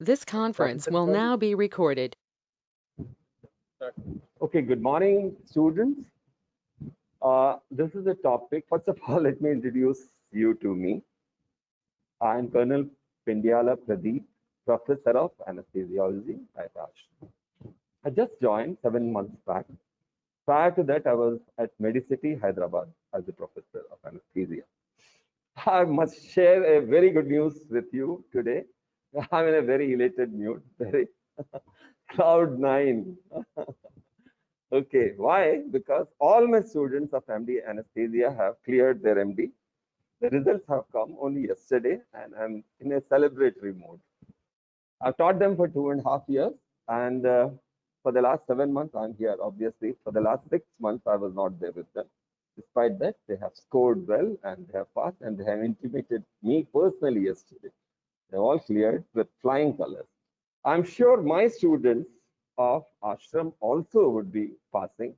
This conference will now be recorded. Okay, good morning, students. This is a topic. First of all, let me introduce you to me. I'm Colonel Pindiala Pradeep, Professor of Anesthesiology at Ash. I just joined 7 months back. Prior to that, I was at Medicity, Hyderabad, as a Professor of Anesthesia. I must share a very good news with you today. I'm in a very elated mood, very cloud nine. Okay, why? Because all my students of MD anesthesia have cleared their MD. The results have come only yesterday, and I'm in a celebratory mode. I've taught them for 2.5 years, and for the last 7 months, I'm here. Obviously, for the last 6 months, I was not there with them. Despite that, they have scored well and they have passed, and they have intimated me personally yesterday. They all cleared with flying colors. I'm sure my students of ashram also would be passing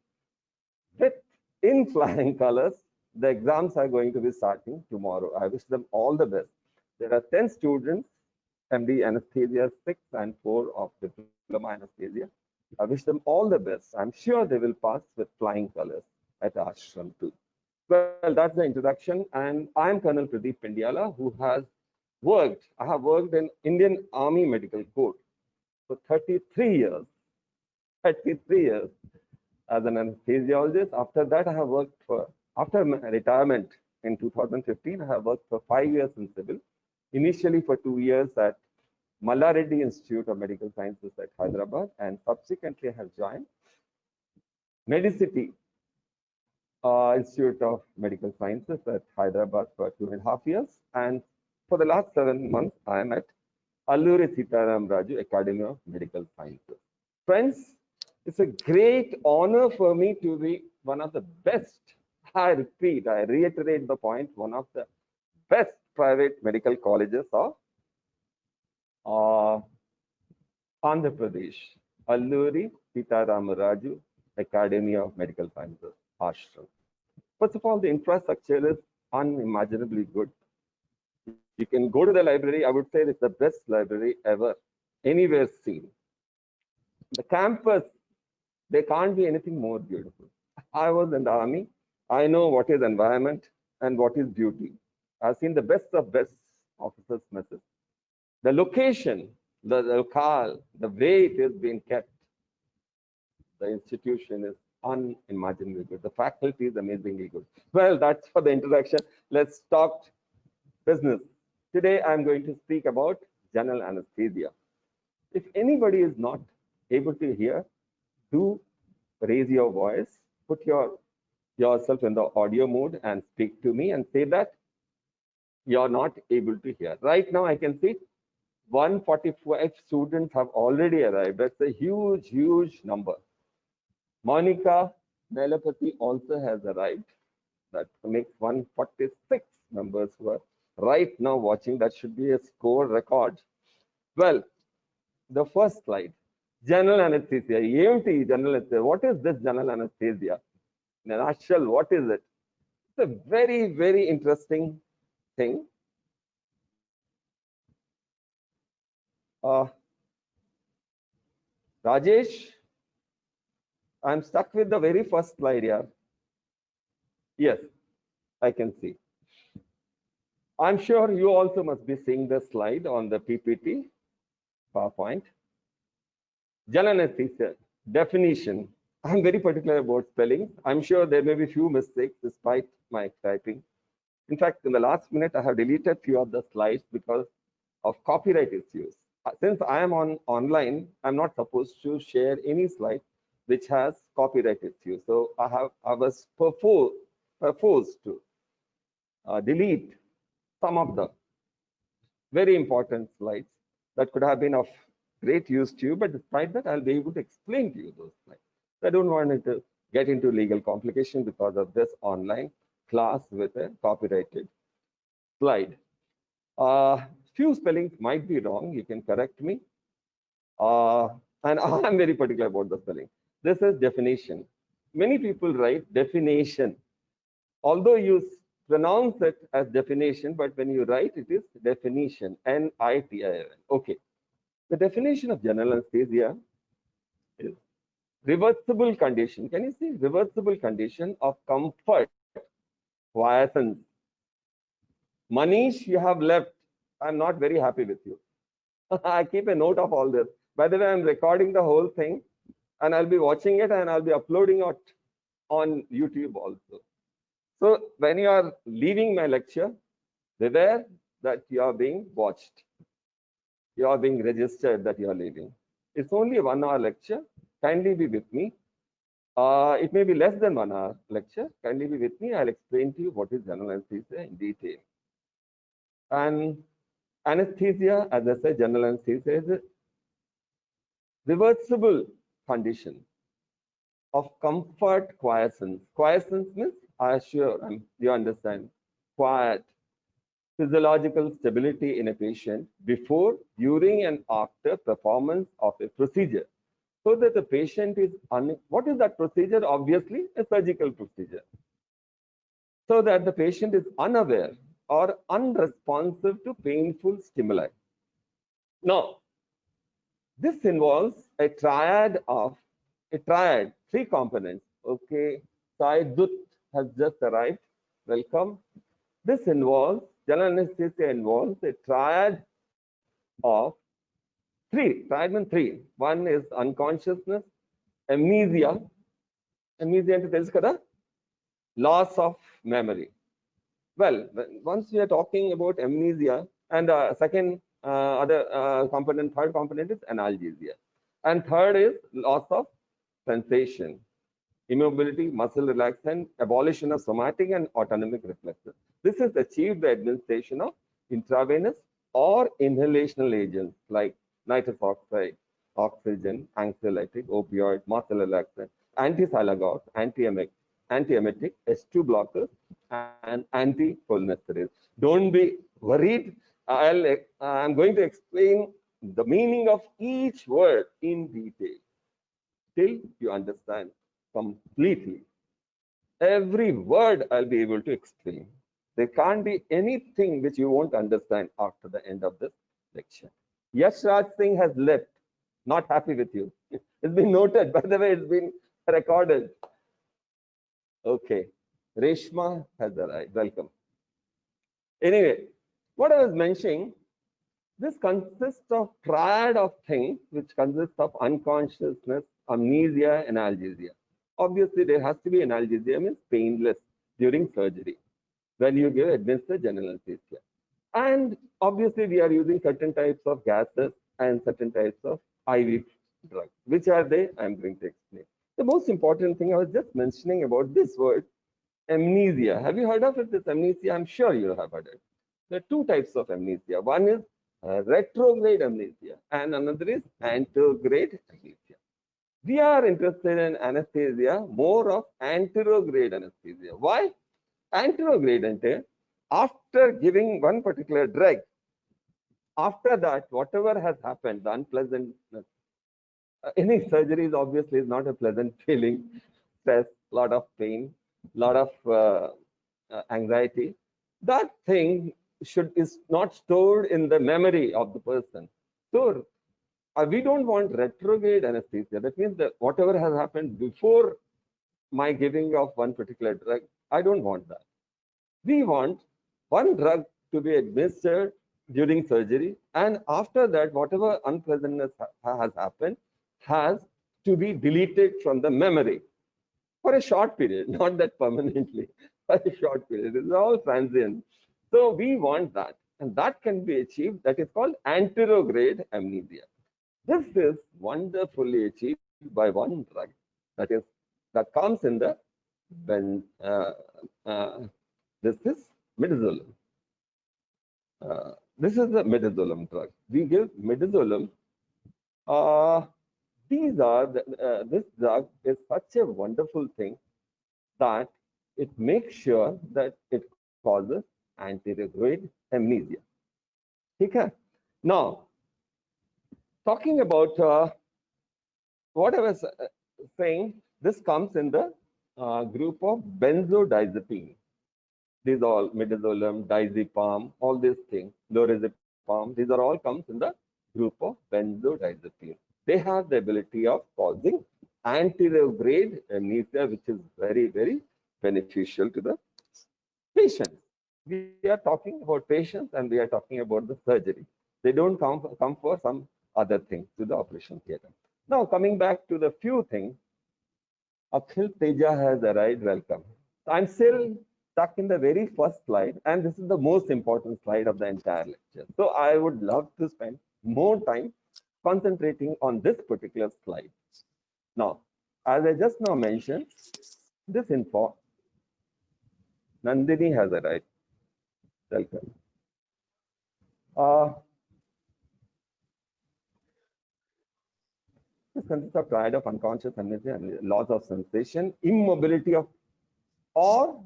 with in flying colors. The exams are going to be starting tomorrow. I wish them all the best. There are 10 students, MD anesthesia 6 and 4 of diploma anesthesia. I wish them all the best. I'm sure they will pass with flying colors at ashram too. Well, that's the introduction, and I'm Colonel Pradeep Pindiala, who has I have worked in Indian Army Medical Corps for 33 years. 33 years as an anesthesiologist. After that, I have worked after my retirement in 2015, I have worked for 5 years in civil. Initially for 2 years at Mallareddy Institute of Medical Sciences at Hyderabad, and subsequently I have joined Medicity Institute of Medical Sciences at Hyderabad for 2.5 years. And for the last 7 months, I am at Alluri Sitaram Raju Academy of Medical Sciences. Friends, it's a great honor for me to be one of the best, I repeat, I reiterate the point, one of the best private medical colleges of Andhra Pradesh, Alluri Sitaram Raju Academy of Medical Sciences, Ashram. First of all, the infrastructure is unimaginably good. You can go to the library. I would say it's the best library ever, anywhere seen. The campus, there can't be anything more beautiful. I was in the army. I know what is environment and what is beauty. I've seen the best of best officers' messes. The location, the locale, the way it is being kept, the institution is unimaginably good. The faculty is amazingly good. Well, that's for the introduction. Let's talk business. Today, I'm going to speak about general anesthesia. If anybody is not able to hear, do raise your voice, put yourself in the audio mode and speak to me and say that you're not able to hear. Right now, I can see 145 students have already arrived. That's a huge, huge number. Monica Melapati also has arrived. That makes 146 members who are right now watching. That should be a score record. Well, the first slide, general anesthesia, EMT general anesthesia. What is this general anesthesia? In a nutshell, what is it? It's a very, very interesting thing. Rajesh, I'm stuck with the very first slide here. Yes, I can see. I'm sure you also must be seeing the slide on the PPT, PowerPoint. General anesthesia, definition. I'm very particular about spelling. I'm sure there may be few mistakes despite my typing. In fact, in the last minute, I have deleted few of the slides because of copyright issues. Since I am online, I'm not supposed to share any slide which has copyright issues. So I was proposed to delete some of the very important slides that could have been of great use to you, but despite that, I'll be able to explain to you those slides. I don't want to get into legal complication because of this online class with a copyrighted slide. Few spellings might be wrong. You can correct me. And I'm very particular about the spelling. This is definition. Many people write definition. Although you pronounce it as definition, but when you write it is definition, N-I-T-I-N. Okay. The definition of general anesthesia is reversible condition. Can you see? Reversible condition of comfort, quiescence. Manish, you have left. I'm not very happy with you. I keep a note of all this. By the way, I'm recording the whole thing and I'll be watching it and I'll be uploading it on YouTube also. So when you are leaving my lecture, beware that you are being watched. You are being registered that you are leaving. It's only a 1 hour lecture. Kindly be with me. It may be less than 1 hour lecture. Kindly be with me. I'll explain to you what is general anesthesia in detail. And anesthesia, as I said, general anesthesia is a reversible condition of comfort, quiescence. Quiescence means, I assure you understand, quiet, physiological stability in a patient before, during, and after performance of a procedure. So that the patient is, what is that procedure? Obviously, a surgical procedure. So that the patient is unaware or unresponsive to painful stimuli. Now, this involves a triad, 3 components. Okay, Sai Dut has just arrived. Welcome. This involves, general anesthesia involves a triad of 3. Triad means 3. One is unconsciousness, amnesia. Amnesia ante telusu kada? Loss of memory. Well, once we are talking about amnesia, and second component, third component is analgesia. And third is loss of sensation, immobility, muscle relaxation, abolition of somatic and autonomic reflexes. This is achieved by administration of intravenous or inhalational agents like nitrous oxide, oxygen, anxiolytic, opioid, muscle relaxant, anti-sialagogues, anti-emetic, H2 blockers, and anti-cholinesterase. Don't be worried. I'm going to explain the meaning of each word in detail till you understand completely. Every word I'll be able to explain. There can't be anything which you won't understand after the end of this lecture. Yash Raj Singh has left. Not happy with you. It's been noted. By the way, it's been recorded. Okay. Reshma has arrived. Welcome. Anyway, what I was mentioning, this consists of triad of things which consists of unconsciousness, amnesia, and analgesia. Obviously, there has to be analgesia, means painless during surgery when you administer general anesthesia. And obviously, we are using certain types of gases and certain types of IV drugs. Which are they? I'm going to explain. The most important thing I was just mentioning about this word, amnesia. Have you heard of it, this amnesia? I'm sure you have heard it. There are 2 types of amnesia. One is retrograde amnesia and another is anterograde amnesia. We are interested in anesthesia, more of anterograde anesthesia. Why? Anterograde ante, after giving one particular drug, after that, whatever has happened, the unpleasantness, any surgery is obviously not a pleasant feeling, stress, lot of pain, lot of anxiety. That thing is not stored in the memory of the person. So we don't want retrograde anesthesia. That means that whatever has happened before my giving of one particular drug, I don't want that. We want one drug to be administered during surgery, and after that, whatever unpleasantness has happened has to be deleted from the memory for a short period, not that permanently, for a short period. It's all transient. So we want that, and that can be achieved. That is called anterograde amnesia. This is wonderfully achieved by one drug that comes in the this is midazolam. This is the midazolam drug. We give midazolam. This drug is such a wonderful thing that it makes sure that it causes anterograde amnesia. Okay. Now, talking about what I was saying, this comes in the group of benzodiazepine. These all midazolam, diazepam, all these things, lorazepam, these are all comes in the group of benzodiazepines. They have the ability of causing anterograde amnesia, which is very, very beneficial to the patients. We are talking about patients and we are talking about the surgery. They don't come for some other thing to the operation theater. Now, coming back to the few things, Akhil Teja has arrived. Welcome. I'm still stuck in the very first slide, and this is the most important slide of the entire lecture. So I would love to spend more time concentrating on this particular slide. Now, as I just now mentioned, this info, Nandini has arrived. Welcome. This consists of triad of unconscious amnesia and loss of sensation, immobility of or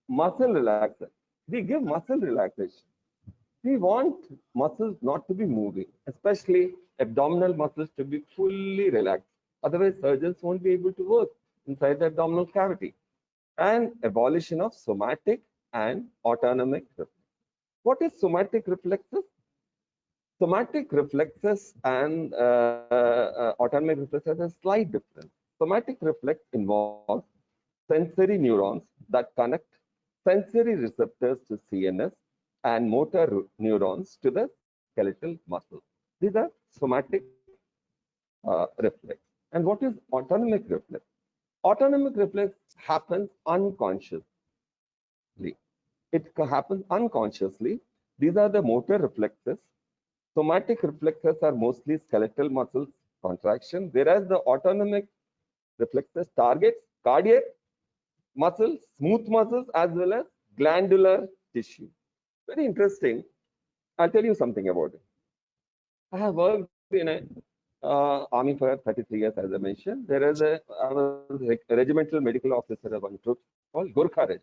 muscle relaxation. We give muscle relaxation. We want muscles not to be moving, especially abdominal muscles to be fully relaxed. Otherwise, surgeons won't be able to work inside the abdominal cavity. And abolition of somatic and autonomic reflexes. What is somatic reflexes? Somatic reflexes and autonomic reflexes have a slight difference. Somatic reflex involves sensory neurons that connect sensory receptors to CNS and motor neurons to the skeletal muscle. These are somatic reflex. And what is autonomic reflex? Autonomic reflex happens unconsciously. It happens unconsciously. These are the motor reflexes. Somatic reflexes are mostly skeletal muscles contraction, whereas the autonomic reflexes targets cardiac muscles, smooth muscles, as well as glandular tissue. Very interesting. I'll tell you something about it. I have worked in a army for 33 years, as I mentioned. I was a regimental medical officer of one troop called Gurkha Regiment.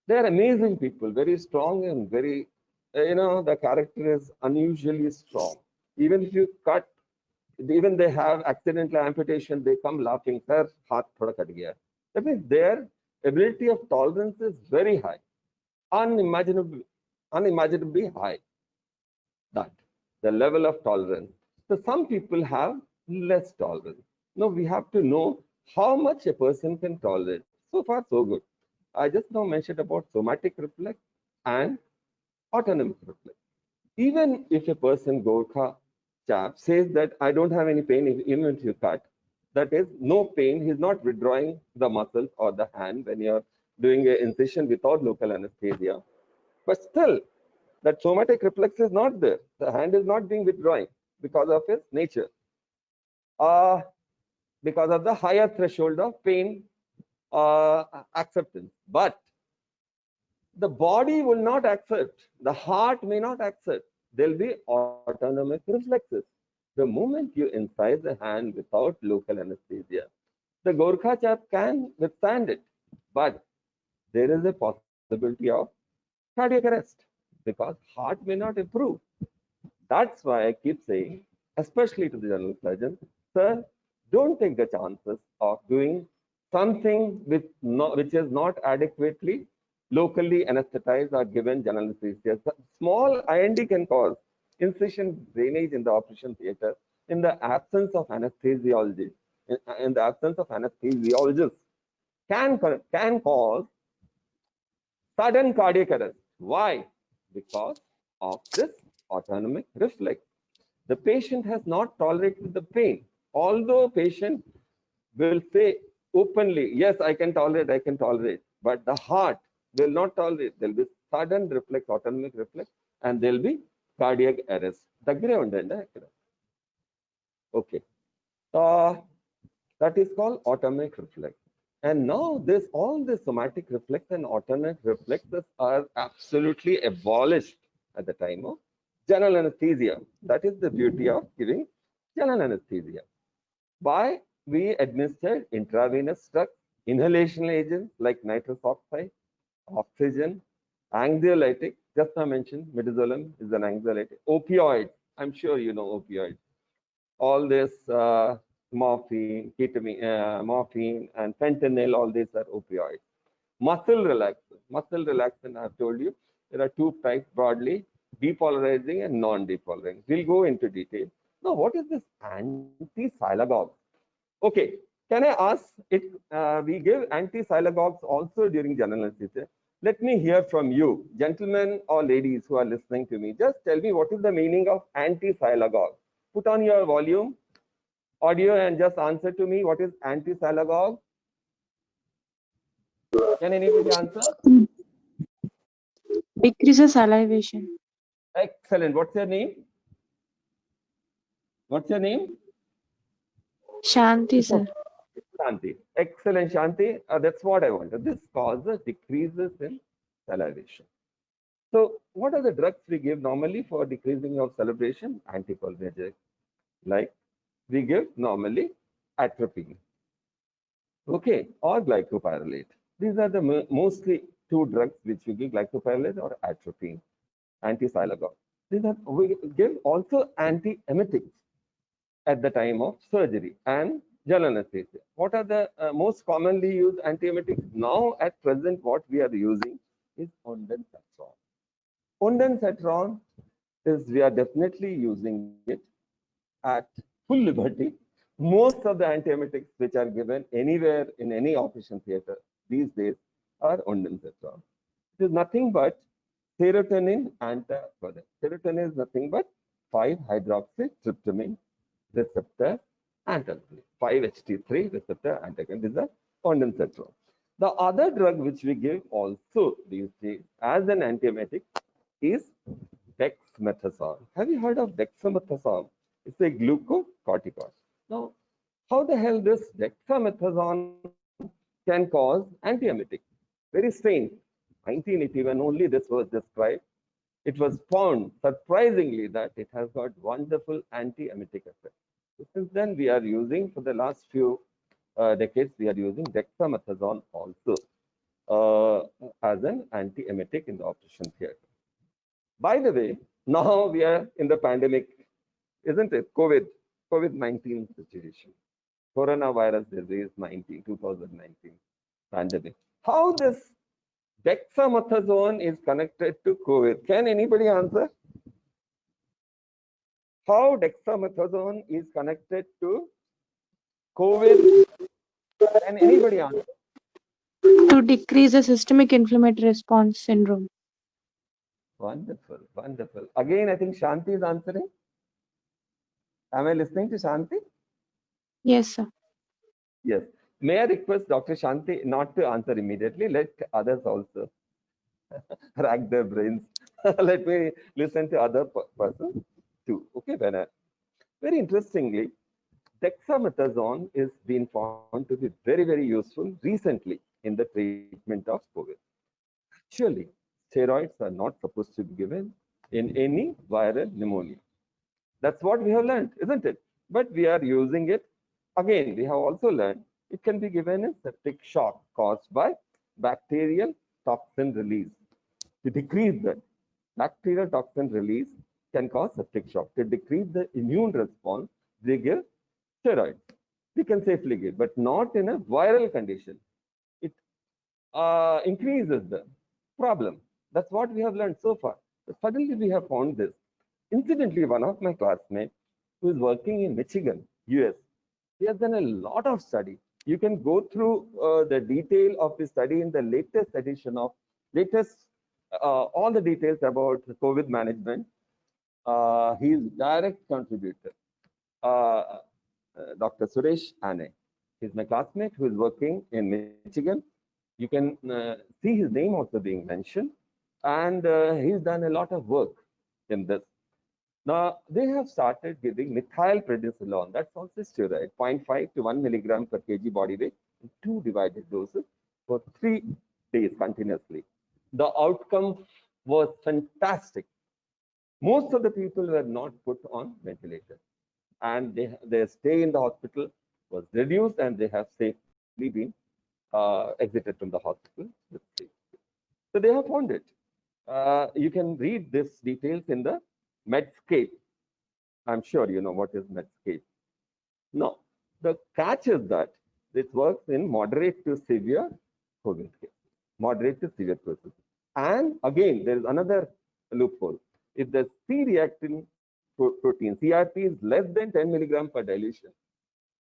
They are amazing people, very strong and very, the character is unusually strong. Even if you cut, even they have accidental amputation, they come laughing, sir, haath thoda kat gaya. That means their ability of tolerance is very high, unimaginably high. That the level of tolerance. So some people have less tolerance. Now we have to know how much a person can tolerate. So far, so good. I just now mentioned about somatic reflex and autonomic reflex. Even if a person, Gorkha chap, says that I don't have any pain even if you cut, that is no pain, he's not withdrawing the muscles or the hand when you're doing an incision without local anesthesia. But still, that somatic reflex is not there. The hand is not being withdrawing because of its nature. Because of the higher threshold of pain acceptance. But the body will not accept, the heart may not accept. There'll be autonomic reflexes. The moment you incise the hand without local anesthesia, the Gorkha chap can withstand it. But there is a possibility of cardiac arrest because heart may not improve. That's why I keep saying, especially to the general surgeon, sir, don't take the chances of doing something which is not adequately locally anesthetized or given general anesthesia. Small IND can cause incision drainage in the operation theater in the absence of anesthesiology. In the absence of anesthesiologists, can cause sudden cardiac arrest. Why? Because of this autonomic reflex. The patient has not tolerated the pain. Although patient will say openly, yes, I can tolerate, but the heart will not tolerate. There will be sudden reflex, autonomic reflex, and there will be cardiac arrest. Okay. That is called autonomic reflex. And now all the somatic reflex and autonomic reflexes are absolutely abolished at the time of general anesthesia. That is the beauty of giving general anesthesia. Why we administer intravenous drugs, inhalation agents like nitrous oxide, oxygen, anxiolytic. Just I mentioned midazolam is an anxiolytic. Opioid. I'm sure you know opioids. All this morphine, ketamine, morphine, and fentanyl. All these are opioids. Muscle relaxant. Muscle relaxant. I've told you there are two types broadly. depolarizing and non-depolarizing. We'll go into detail. Now, what is this anti-sialagogue? Okay, can I ask if we give anti-sialagogues also during general anesthesia? Let me hear from you, gentlemen or ladies who are listening to me. Just tell me what is the meaning of anti-sialagogue. Put on your volume, audio, and just answer to me what is anti-sialagogue. Can anybody answer? Decreases salivation. Excellent. What's your name? What's your name? Shanti, sir. Shanti. Excellent, Shanti. That's what I wanted. This causes decreases in salivation. So, what are the drugs we give normally for decreasing of salivation? Anticholinergic. Like we give normally atropine, okay, or glycopyrrolate. These are the mostly two drugs which we give, glycopyrrolate or atropine, anti-sialagogue. These are, we give also antiemetics at the time of surgery and general anesthesia. What are the most commonly used antiemetics? Now, at present, what we are using is ondansetron. Ondansetron is, we are definitely using it at full liberty. Most of the antiemetics which are given anywhere in any operation theater these days are ondansetron. It is nothing but serotonin antagonist. Serotonin is nothing but 5-hydroxytryptamine receptor antagonist. 5-HT3 receptor antagonist is the ondansetron. The other drug which we give also these days as an antiemetic is dexamethasone. Have you heard of dexamethasone? It's a glucocorticoid. Now, how the hell this dexamethasone can cause antiemetic? Very strange. 1981 only this was described. It was found surprisingly that it has got wonderful antiemetic effect. So since then, we are using, for the last few decades, we are using dexamethasone also as an antiemetic in the operation theater. By the way, now we are in the pandemic, isn't it? COVID-19 situation. Coronavirus disease 2019 pandemic. How this dexamethasone is connected to COVID? Can anybody answer? How dexamethasone is connected to COVID? Can anybody answer? To decrease the systemic inflammatory response syndrome. Wonderful, wonderful. Again, I think Shanti is answering. Am I listening to Shanti? Yes, sir. Yes. May I request Dr. Shanti not to answer immediately? Let others also rack their brains. Let me listen to other persons too. Okay, very interestingly, dexamethasone is being found to be very, very useful recently in the treatment of COVID. Actually, steroids are not supposed to be given in any viral pneumonia. That's what we have learned, isn't it? But we are using it. Again, we have also learned it can be given in septic shock caused by bacterial toxin release. To decrease that, bacterial toxin release can cause septic shock. To decrease the immune response, they give steroids. We can safely give, but not in a viral condition. It increases the problem. That's what we have learned so far. But suddenly we have found this. Incidentally, one of my classmates who is working in Michigan, US, he has done a lot of study. You can go through the detail of the study in the latest edition of all the details about the COVID management. He is direct contributor, Dr. Suresh Ane. He's my classmate who is working in Michigan. You can see his name also being mentioned, and he's done a lot of work in this. Now, they have started giving methylprednisolone, that's also steroid, zero point 0.5 to 1 milligram per kg body weight in 2 divided doses for 3 days continuously. The outcome was fantastic. Most of the people were not put on ventilator, and their stay in the hospital was reduced, and they have safely been exited from the hospital. So they have found it. You can read this details in the Medscape. I'm sure you know what is Medscape. Now, the catch is that it works in moderate to severe COVID cases, moderate to severe cases. And again, there is another loophole. If the C-reactin protein, CRP, is less than 10 milligram per dilution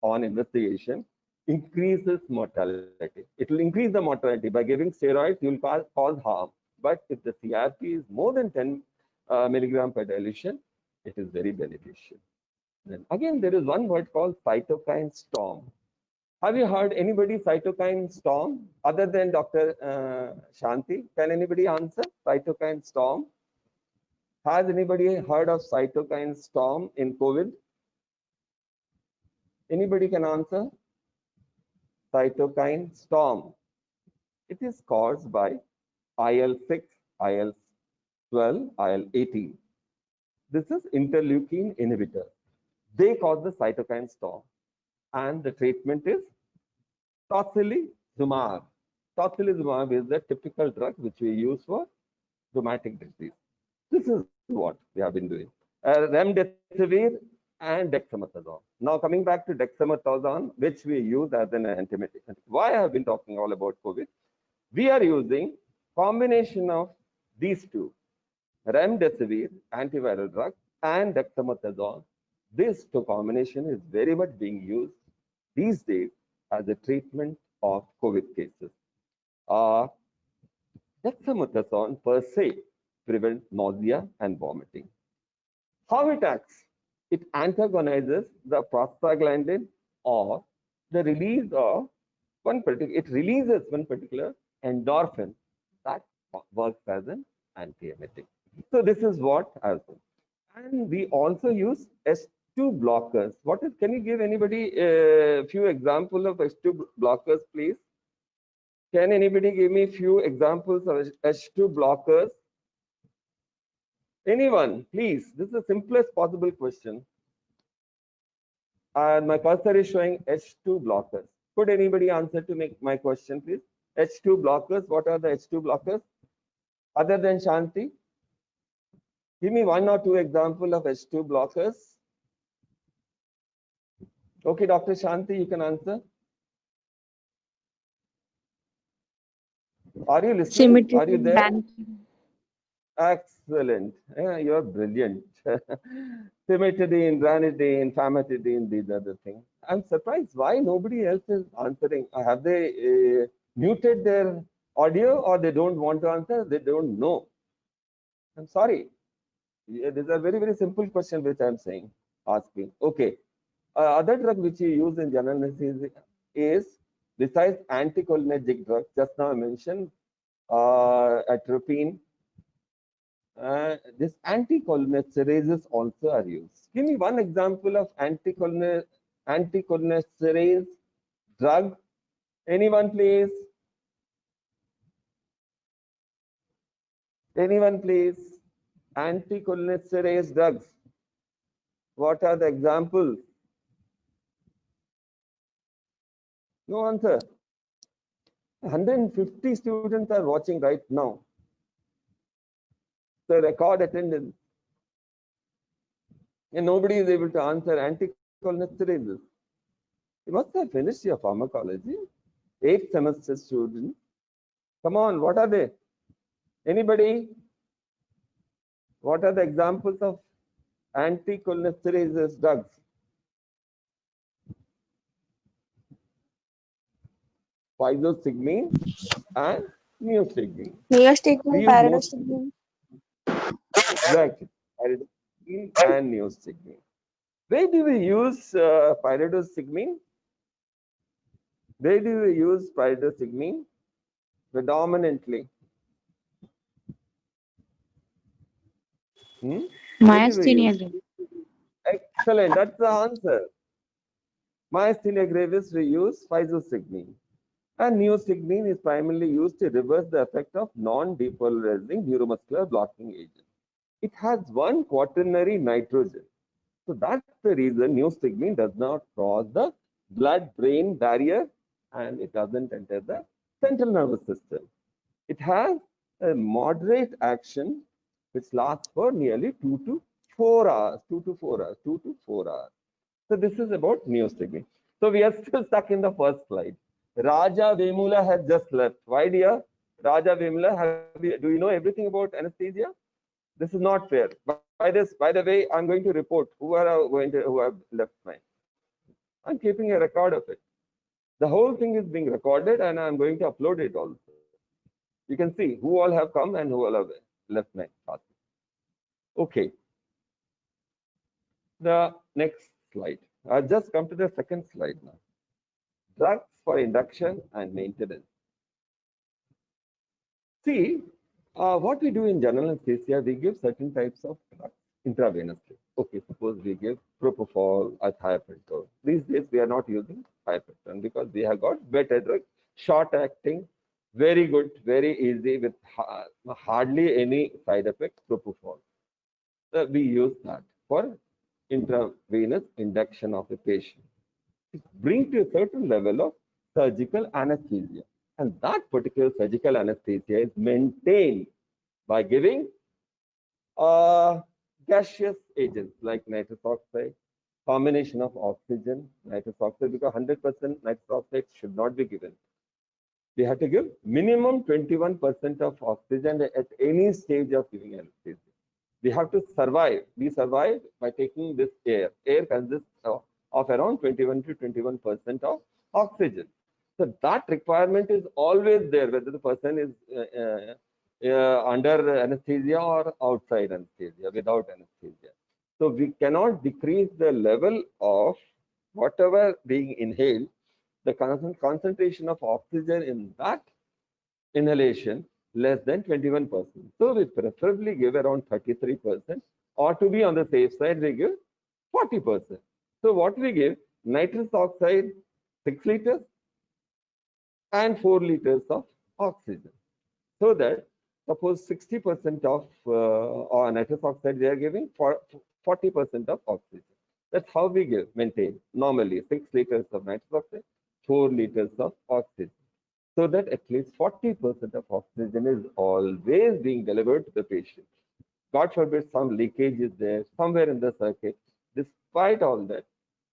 on investigation, increases mortality. It will increase the mortality. By giving steroids, you will cause harm. But if the CRP is more than 10 milligram per dilution, it is very beneficial. Then again, there is one word called cytokine storm. Have you heard anybody cytokine storm other than Dr. Shanti? Can anybody answer cytokine storm? Has anybody heard of cytokine storm in COVID? Anybody can answer? Cytokine storm. It is caused by IL-6, IL-12, IL-18. This is interleukin inhibitor. They cause the cytokine storm. And the treatment is tocilizumab. Tocilizumab is the typical drug which we use for rheumatic disease. This is what we have been doing. Remdesivir and dexamethasone. Now coming back to dexamethasone, which we use as an antiemetic. Why I have been talking all about COVID? We are using combination of these two, remdesivir, antiviral drug, and dexamethasone. This two combination is very much being used these days as a treatment of COVID cases. Dexamethasone per se prevents nausea and vomiting. How it acts? It antagonizes the prostaglandin or the release of it releases one particular endorphin that works as an antiemetic. So this is what I've done. And we also use H2 blockers. What is? Can you give anybody a few examples of H2 blockers, please? Can anybody give me a few examples of H2 blockers? Anyone, please. This is the simplest possible question. And my cursor is showing H2 blockers. Could anybody answer to make my question, please? H2 blockers. What are the H2 blockers? Other than Shanti? Give me one or two examples of H2 blockers. Okay, Dr. Shanti, you can answer. Are you listening? Are you there? Excellent. Yeah, you're brilliant. Cimetidine, ranitidine, famotidine, these are the things. I'm surprised why nobody else is answering. Have they muted their audio or they don't want to answer? They don't know. I'm sorry. This is a very, very simple question which I'm saying, asking. Okay. Other drug which you use in general anesthesia is, besides anticholinergic drugs, just now I mentioned atropine. This anticholinesterases also are used. Give me one example of anticholinesterase drug. Anyone, please? Anyone, please? Anticholinesterase drugs. What are the examples? No answer. 150 students are watching right now. The record attendance. And nobody is able to answer anticholinesterases. You must have finished your pharmacology. 8th semester students. Come on, what are they? Anybody? What are the examples of anticholinesterases drugs? Physostigmine and neostigmine. Neostigmine, pyridostigmine. Exactly. Pyridostigmine and neostigmine. Where do we use pyridostigmine? Where do we use pyridostigmine? Predominantly. Myasthenia gravis. Excellent. That's the answer. Myasthenia gravis, we use physostigmine. And neostigmine is primarily used to reverse the effect of non-depolarizing neuromuscular blocking agent. It has one quaternary nitrogen. So that's the reason neostigmine does not cross the blood-brain barrier and it doesn't enter the central nervous system. It has a moderate action which lasts for nearly 2 to 4 hours. 2 to 4 hours. 2 to 4 hours. So this is about neostigmine. So we are still stuck in the first slide. Raja Vemula has just left. Why, dear? Raja Vemula, do you know everything about anesthesia? This is not fair. By the way, I'm going to report who have left mine. I'm keeping a record of it. The whole thing is being recorded, and I'm going to upload it also. You can see who all have come and who all have left my path. Okay. The next slide. I'll just come to the second slide now. Drugs for induction and maintenance. See, what we do in general anesthesia, we give certain types of drugs intravenously. Okay, suppose we give propofol or thiopentol. These days we are not using thiopentol because we have got better drugs, short acting, very good, very easy with hardly any side effect, propofol. We use that for intravenous induction of a patient. Bring to a certain level of surgical anesthesia. And that particular surgical anesthesia is maintained by giving gaseous agents like nitrous oxide, combination of oxygen, nitrous oxide, because 100% nitrous oxide should not be given. We have to give minimum 21% of oxygen at any stage of giving anesthesia. We have to survive. We survive by taking this air. Air consists of around 21 to 21% of oxygen. So that requirement is always there, whether the person is under anesthesia or outside anesthesia, without anesthesia. So we cannot decrease the level of whatever being inhaled, the concentration of oxygen in that inhalation less than 21%. So we preferably give around 33%, or to be on the safe side, we give 40%. So what we give? Nitrous oxide 6 liters and 4 liters of oxygen. So that suppose 60% of nitrous oxide we are giving for 40% of oxygen. That's how we give, maintain normally 6 liters of nitrous oxide, 4 liters of oxygen. So that at least 40% of oxygen is always being delivered to the patient. God forbid some leakage is there somewhere in the circuit. Despite all that,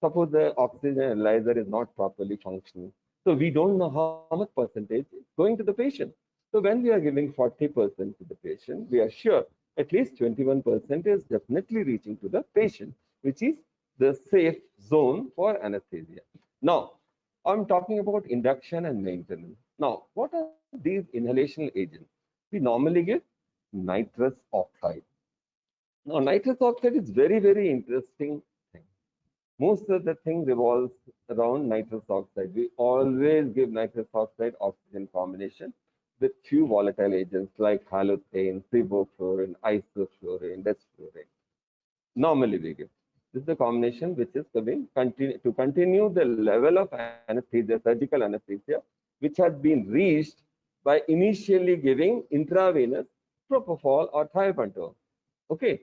suppose the oxygen analyzer is not properly functioning. So we don't know how much percentage is going to the patient. So when we are giving 40% to the patient, we are sure at least 21% is definitely reaching to the patient, which is the safe zone for anesthesia. Now, I'm talking about induction and maintenance. Now, what are these inhalation agents? We normally give nitrous oxide. Now, nitrous oxide is very, very interesting thing. Most of the thing revolves around nitrous oxide. We always give nitrous oxide oxygen combination with few volatile agents like halothane, sevofluorine, isofluorine, desfluorine. Normally we give. This is the combination which is to continue the level of anesthesia, surgical anesthesia, which has been reached by initially giving intravenous propofol or thiopentol. Okay,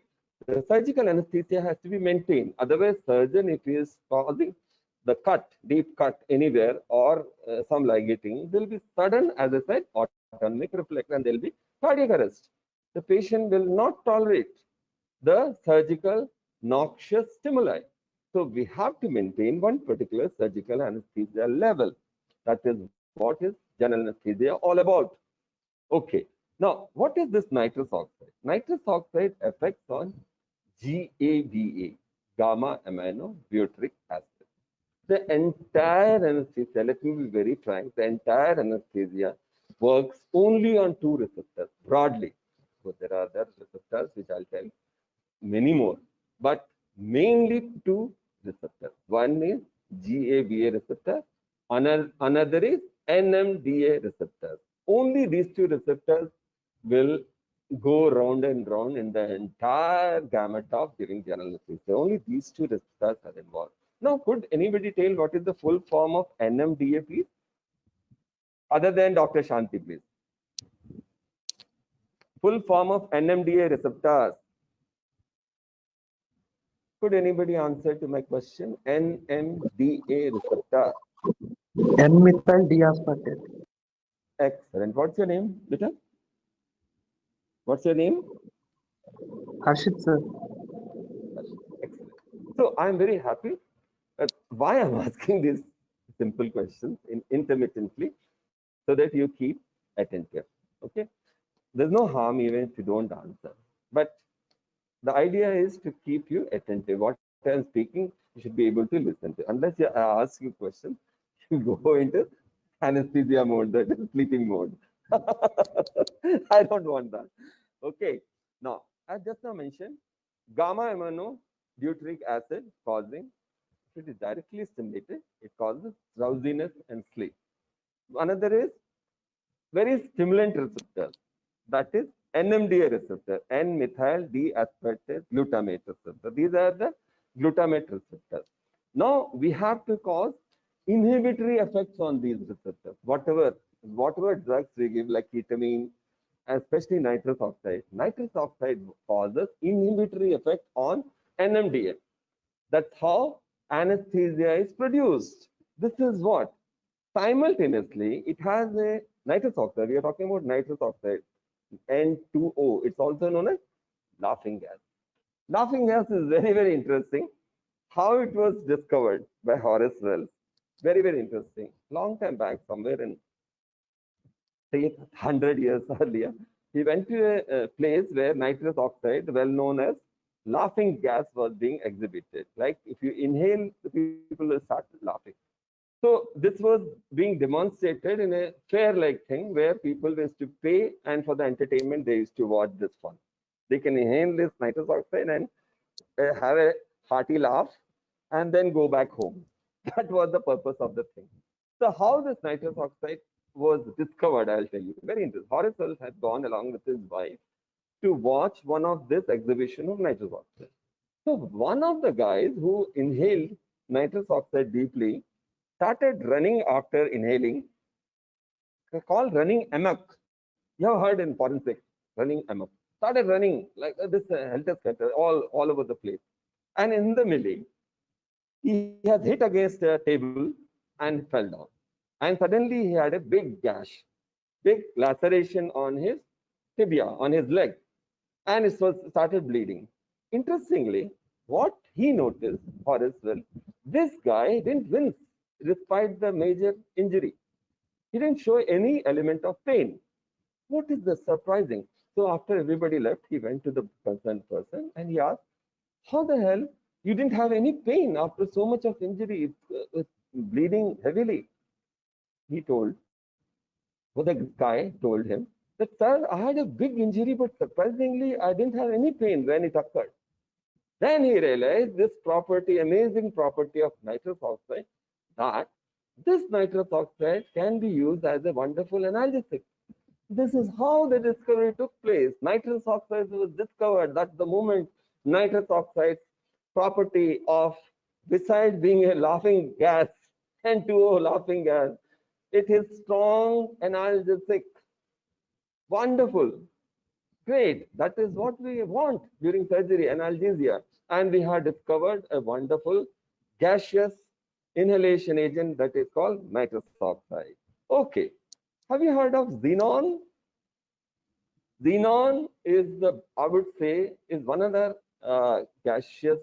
the surgical anesthesia has to be maintained. Otherwise, surgeon, if he is causing the cut, deep cut anywhere or some ligating, there will be sudden, as I said, autonomic reflex, and there will be cardiac arrest. The patient will not tolerate the surgical noxious stimuli. So we have to maintain one particular surgical anesthesia level. That is what is general anesthesia all about. Okay. Now, what is this nitrous oxide? Nitrous oxide affects on GABA, gamma amino butyric acid. The entire anesthesia, let me be very frank, the entire anesthesia works only on 2 receptors broadly. So there are other receptors which I'll tell many more, but mainly 2 receptors. One is GABA receptor, another is NMDA receptor. Only these 2 receptors will go round and round in the entire gamut of giving general anesthesia. Only these 2 receptors are involved. Now, could anybody tell what is the full form of NMDA, please? Other than Dr. Shanti, please. Full form of NMDA receptors. Could anybody answer to my question? NMDA receptor. N-methyl deaspartate. Excellent. What's your name, Beta? What's your name? Harshit, sir. Excellent. So I'm very happy. Why I'm asking these simple questions intermittently, so that you keep attentive. Okay. There's no harm even if you don't answer. But The idea is to keep you attentive. What I'm speaking, you should be able to listen to. Unless I ask you questions, you go into anesthesia mode, that is sleeping mode. I don't want that. Okay. Now, I just now mentioned gamma aminobutyric acid causing, if it is directly stimulated, it causes drowsiness and sleep. Another is very stimulant receptor, that is NMDA receptor, N-methyl D-aspartate glutamate receptor. These are the glutamate receptors. Now we have to cause inhibitory effects on these receptors. Whatever drugs we give, like ketamine, especially nitrous oxide. Nitrous oxide causes inhibitory effect on NMDA. That's how anesthesia is produced. This is what? Simultaneously, it has a nitrous oxide. We are talking about nitrous oxide, N2O. It's also known as laughing gas. Laughing gas is very, very interesting. How it was discovered by Horace Wells. Very, very interesting. Long time back, somewhere in 100 years earlier, he went to a place where nitrous oxide, well known as laughing gas, was being exhibited. Like if you inhale, the people will start laughing. So this was being demonstrated in a fair-like thing where people used to pay, and for the entertainment they used to watch this fun. They can inhale this nitrous oxide and have a hearty laugh and then go back home. That was the purpose of the thing. So how this nitrous oxide was discovered, I'll tell you. Very interesting. Horace Wells had gone along with his wife to watch one of this exhibition of nitrous oxide. So one of the guys who inhaled nitrous oxide deeply started running after inhaling, called running amok. You have heard in forensics, running amok. Started running like this helter-skelter all over the place. And in the melee, he has hit against a table and fell down. And suddenly he had a big gash, big laceration on his tibia, on his leg. And it was started bleeding. Interestingly, what he noticed, Horace Wells, this guy didn't wince despite the major injury. He didn't show any element of pain. What is the surprising? So after everybody left, he went to the concerned person and he asked, how the hell you didn't have any pain after so much of injury? It's bleeding heavily. He told, well, the guy told him that, sir, I had a big injury, but surprisingly, I didn't have any pain when it occurred. Then he realized this property, amazing property of nitrous oxide, that this nitrous oxide can be used as a wonderful analgesic. This is how the discovery took place. Nitrous oxide was discovered. That's the moment nitrous oxide property of, besides being a laughing gas, N2O laughing gas, it is strong analgesic. Wonderful. Great. That is what we want during surgery, analgesia. And we have discovered a wonderful gaseous inhalation agent that is called nitrous oxide. Okay. Have you heard of xenon? Xenon is I would say, is one other gaseous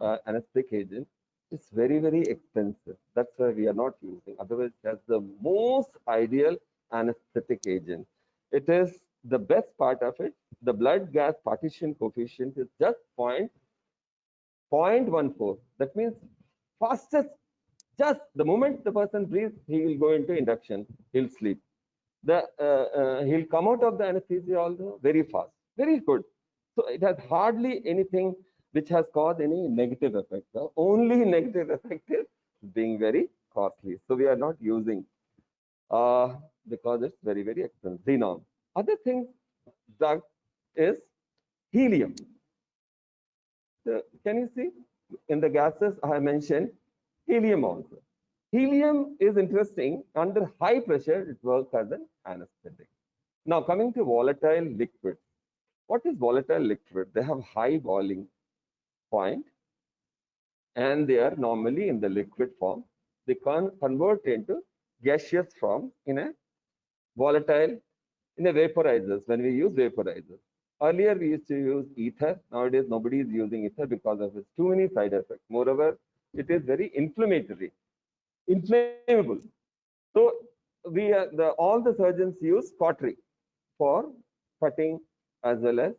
anesthetic agent. It's very, very expensive. That's why we are not using. Otherwise, that's the most ideal anesthetic agent. It is the best part of it. The blood gas partition coefficient is just 0.14. That means fastest, just the moment the person breathes, he will go into induction. He'll sleep. He'll come out of the anesthesia also very fast. Very good. So it has hardly anything which has caused any negative effect. The only negative effect is being very costly. So we are not using because it's very, very expensive. Xenon. Other thing drug is helium. So can you see in the gases I mentioned helium also. Helium is interesting. Under high pressure, it works as an anesthetic. Now coming to volatile liquid. What is volatile liquid? They have high boiling point and they are normally in the liquid form. They can convert into gaseous form in a volatile, in a vaporizers, when we use vaporizers. Earlier we used to use ether. Nowadays nobody is using ether because of its too many side effects. Moreover, it is very inflammatory, inflammable. So we all the surgeons use cautery for cutting as well as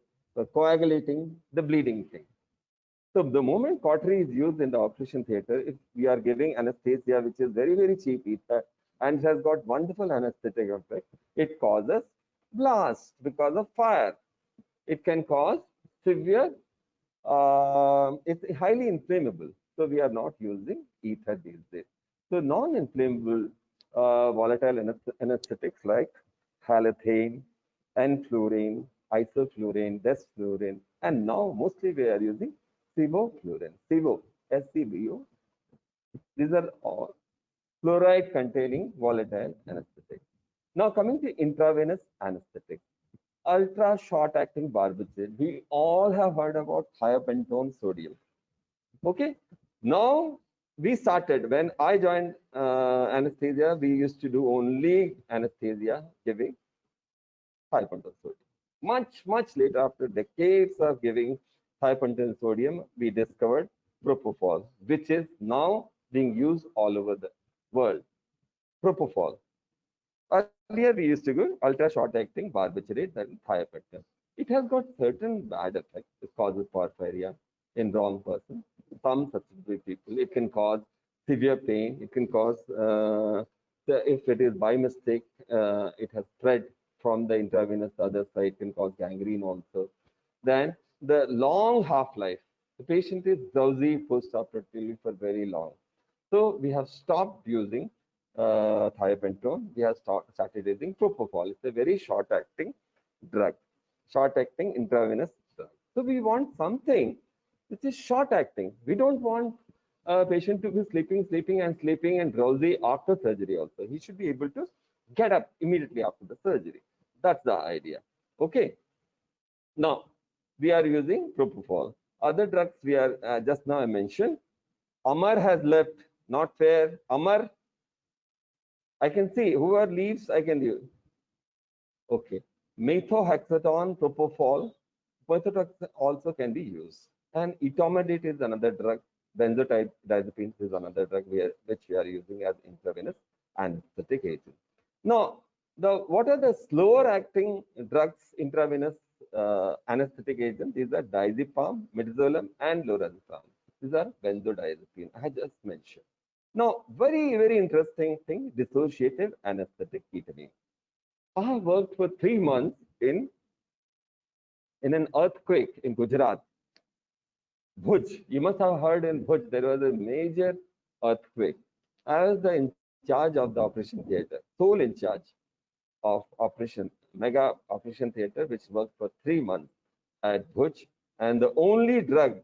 coagulating the bleeding thing. So the moment cautery is used in the operation theater, if we are giving anesthesia, which is very, very cheap ether, and it has got wonderful anesthetic effect, it causes blast because of fire. It can cause severe, it's highly inflammable. So we are not using ether these days. So non-inflammable volatile anesthetics like halothane, enflurane, isoflurane, desflurane, and now mostly we are using sevoflurane, sevo, SCBO. These are all fluoride containing volatile anesthetics. Now coming to intravenous anesthetic, ultra short acting barbiturate. We all have heard about thiopentone sodium. Okay. Now we started, when I joined anesthesia, we used to do only anesthesia giving thiopentone sodium. Much later, after decades of giving thiopentone sodium, we discovered propofol, which is now being used all over the world. Propofol. Earlier, we used to go ultra short acting barbiturate, that is thiopentone. It has got certain bad effects. It causes porphyria in wrong person. Some susceptible people. It can cause severe pain. It can cause, if it is by mistake, it has spread from the intravenous other side, can cause gangrene also. Then the long half-life. The patient is drowsy post-operatively for very long. So we have stopped using thiopentone. We have started using propofol. It's a very short-acting drug, short-acting intravenous drug. So we want something which is short-acting. We don't want a patient to be sleeping and drowsy after surgery also. He should be able to get up immediately after the surgery. That's the idea. Okay. Now, we are using propofol. Other drugs we are, just now I mentioned. Amar has left, not fair. Amar, I can see whoever leaves, I can use. Okay. Methotrexate, propofol, methotrexate also can be used. And etomidate is another drug. Benzodiazepines is another drug which we are using as intravenous anesthetic agent. Now, what are the slower acting drugs, intravenous anesthetic agent? These are diazepam, midazolam, and lorazepam. These are benzodiazepine I just mentioned. Now, very interesting thing, dissociative anesthetic ketamine. I have worked for 3 months in an earthquake in Gujarat. Bhuj, you must have heard in Bhuj, there was a major earthquake. I was in charge of the operation theater, sole in charge of operation, mega operation theater, which worked for 3 months at Bhuj. And the only drug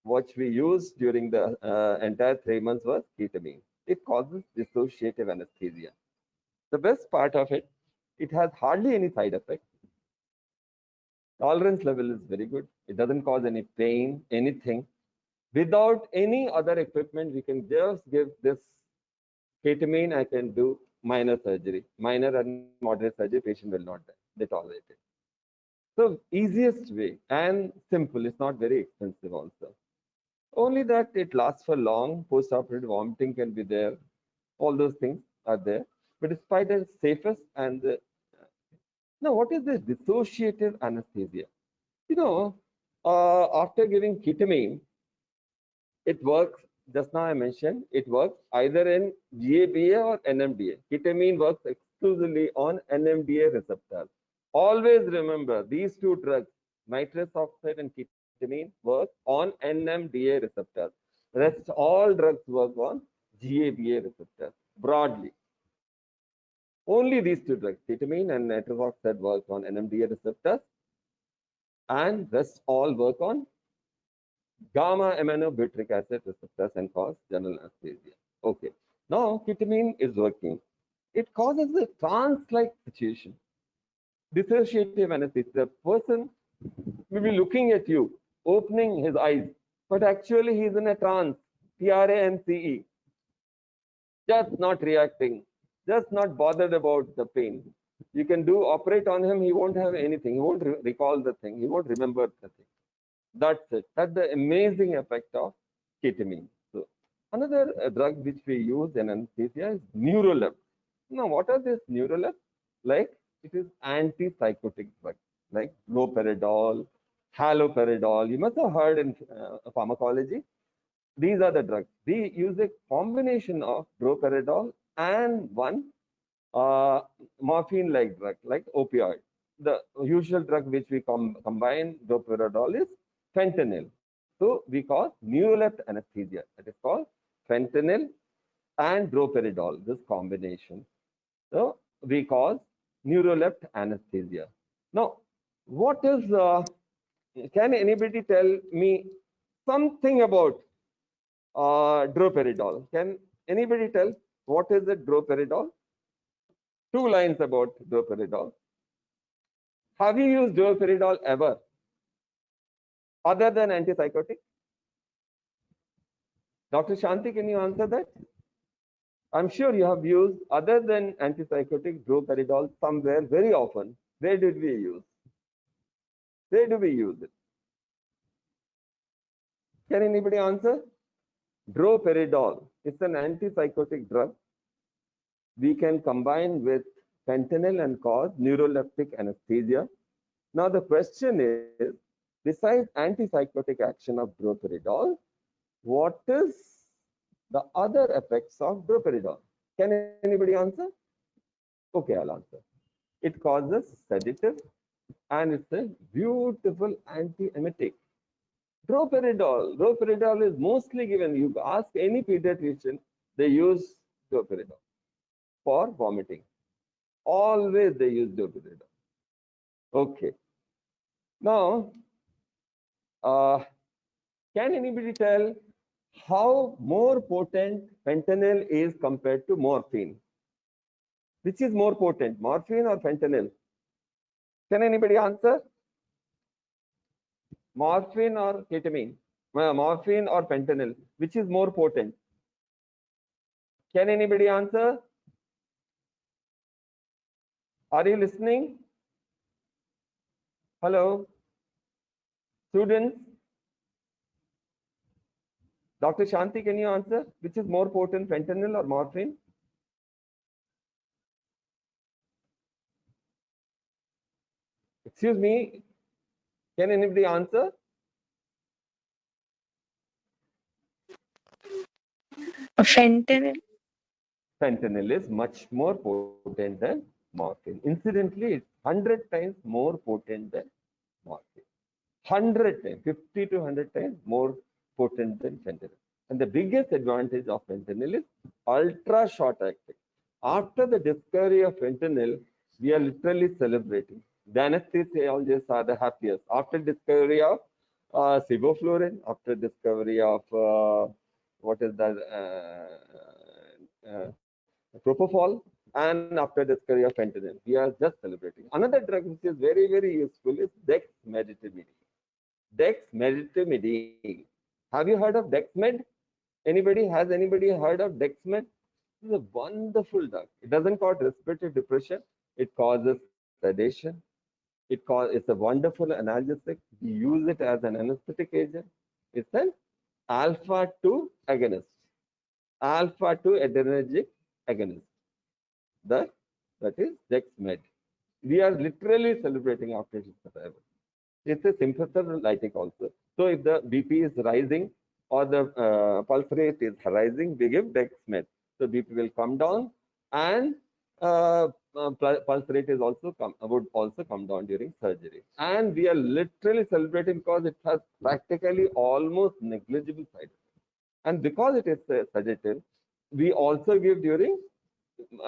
which we used during the entire 3 months was ketamine. It causes dissociative anesthesia. The best part of it, it has hardly any side effects. Tolerance level is very good. It doesn't cause any pain, anything. Without any other equipment, we can just give this ketamine. I can do minor surgery, minor and moderate surgery. Patient will not die. They tolerate it. So easiest way and simple. It's not very expensive also. Only that it lasts for long. Post-operative vomiting can be there. All those things are there. But despite the safest and the, now what is this dissociative anesthesia? You know, after giving ketamine, it works, just now I mentioned, it works either in GABA or NMDA. Ketamine works exclusively on NMDA receptors. Always remember these two drugs, nitrous oxide and ketamine, work on NMDA receptors. Rest all drugs work on GABA receptors broadly. Only these two drugs, ketamine and nitrous oxide, work on NMDA receptors, and rest all work on gamma aminobutyric acid receptors and cause general anesthesia. Okay. Now ketamine is working. It causes a trance-like situation. Dissociative anesthesia. The person will be looking at you, opening his eyes, but actually he is in a trance. TRANCE. Just not reacting. Just not bothered about the pain. You can operate on him, he won't have anything. He won't recall the thing. He won't remember the thing. That's it. That's the amazing effect of ketamine. So another drug which we use in anesthesia is neurolepts. Now, what are these neurolepts? Like, it is antipsychotic drug, like loperidol, haloperidol. You must have heard in pharmacology. These are the drugs. We use a combination of droperidol and one morphine-like drug, like opioid. The usual drug which we combine droperidol is fentanyl. So we call neurolept anesthesia. That is called fentanyl and droperidol, this combination. So we call neurolept anesthesia. Now, what is, can anybody tell me something about droperidol? Can anybody tell what is the droperidol? 2 lines about droperidol. Have you used droperidol ever, other than antipsychotic? Dr. Shanti, can you answer that? I'm sure you have used, other than antipsychotic, droperidol somewhere very often. Where did we use? Where do we use it? Can anybody answer? Droperidol. It's an antipsychotic drug. We can combine with fentanyl and cause neuroleptic anesthesia. Now the question is, besides antipsychotic action of droperidol, what is the other effects of droperidol? Can anybody answer? Okay, I'll answer. It causes sedative and it's a beautiful antiemetic. Droperidol is mostly given. You ask any pediatrician, they use droperidol for vomiting. Always they use droperidol. Okay. Now, can anybody tell how more potent fentanyl is compared to morphine? Which is more potent, morphine or fentanyl? Can anybody answer? Morphine or ketamine? Morphine or fentanyl? Which is more potent? Can anybody answer? Are you listening? Hello? Students? Dr. Shanti, can you answer? Which is more potent, fentanyl or morphine? Excuse me, can anybody answer? Fentanyl. Fentanyl is much more potent than morphine. Incidentally, it's 100 times more potent than morphine. 100 times, 50 to 100 times more potent than fentanyl. And the biggest advantage of fentanyl is ultra short acting. After the discovery of fentanyl, we are literally celebrating. The anesthesiologists are the happiest. After discovery of sevoflurane, after discovery of what is that, propofol, and after discovery of fentanyl, we are just celebrating. Another drug which is very, very useful is dexmedetomidine. Dexmedetomidine. Have you heard of Dexmed? Has anybody heard of Dexmed? This is a wonderful drug. It doesn't cause respiratory depression. It causes sedation. It's a wonderful analgesic. We use it as an anesthetic agent. It's an alpha-2 agonist. Alpha-2 adrenergic agonist. That is Dexmed. We are literally celebrating after its arrival. It's a sympatholytic also. So if the BP is rising or the pulse rate is rising, we give Dexmed. So BP will come down, and pulse rate is would also come down during surgery. And we are literally celebrating because it has practically almost negligible side effects. And because it is a sedative, we also give during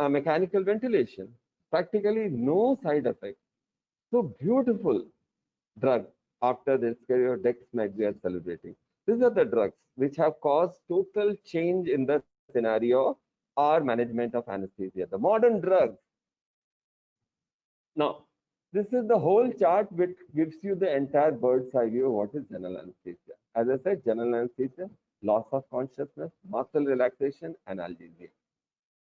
mechanical ventilation. Practically no side effects. So beautiful drug. After this career, Dexmed we are celebrating. These are the drugs which have caused total change in the scenario or management of anesthesia. The modern drugs. Now, this is the whole chart which gives you the entire bird's eye view of what is general anesthesia. As I said, general anesthesia, loss of consciousness, muscle relaxation, analgesia.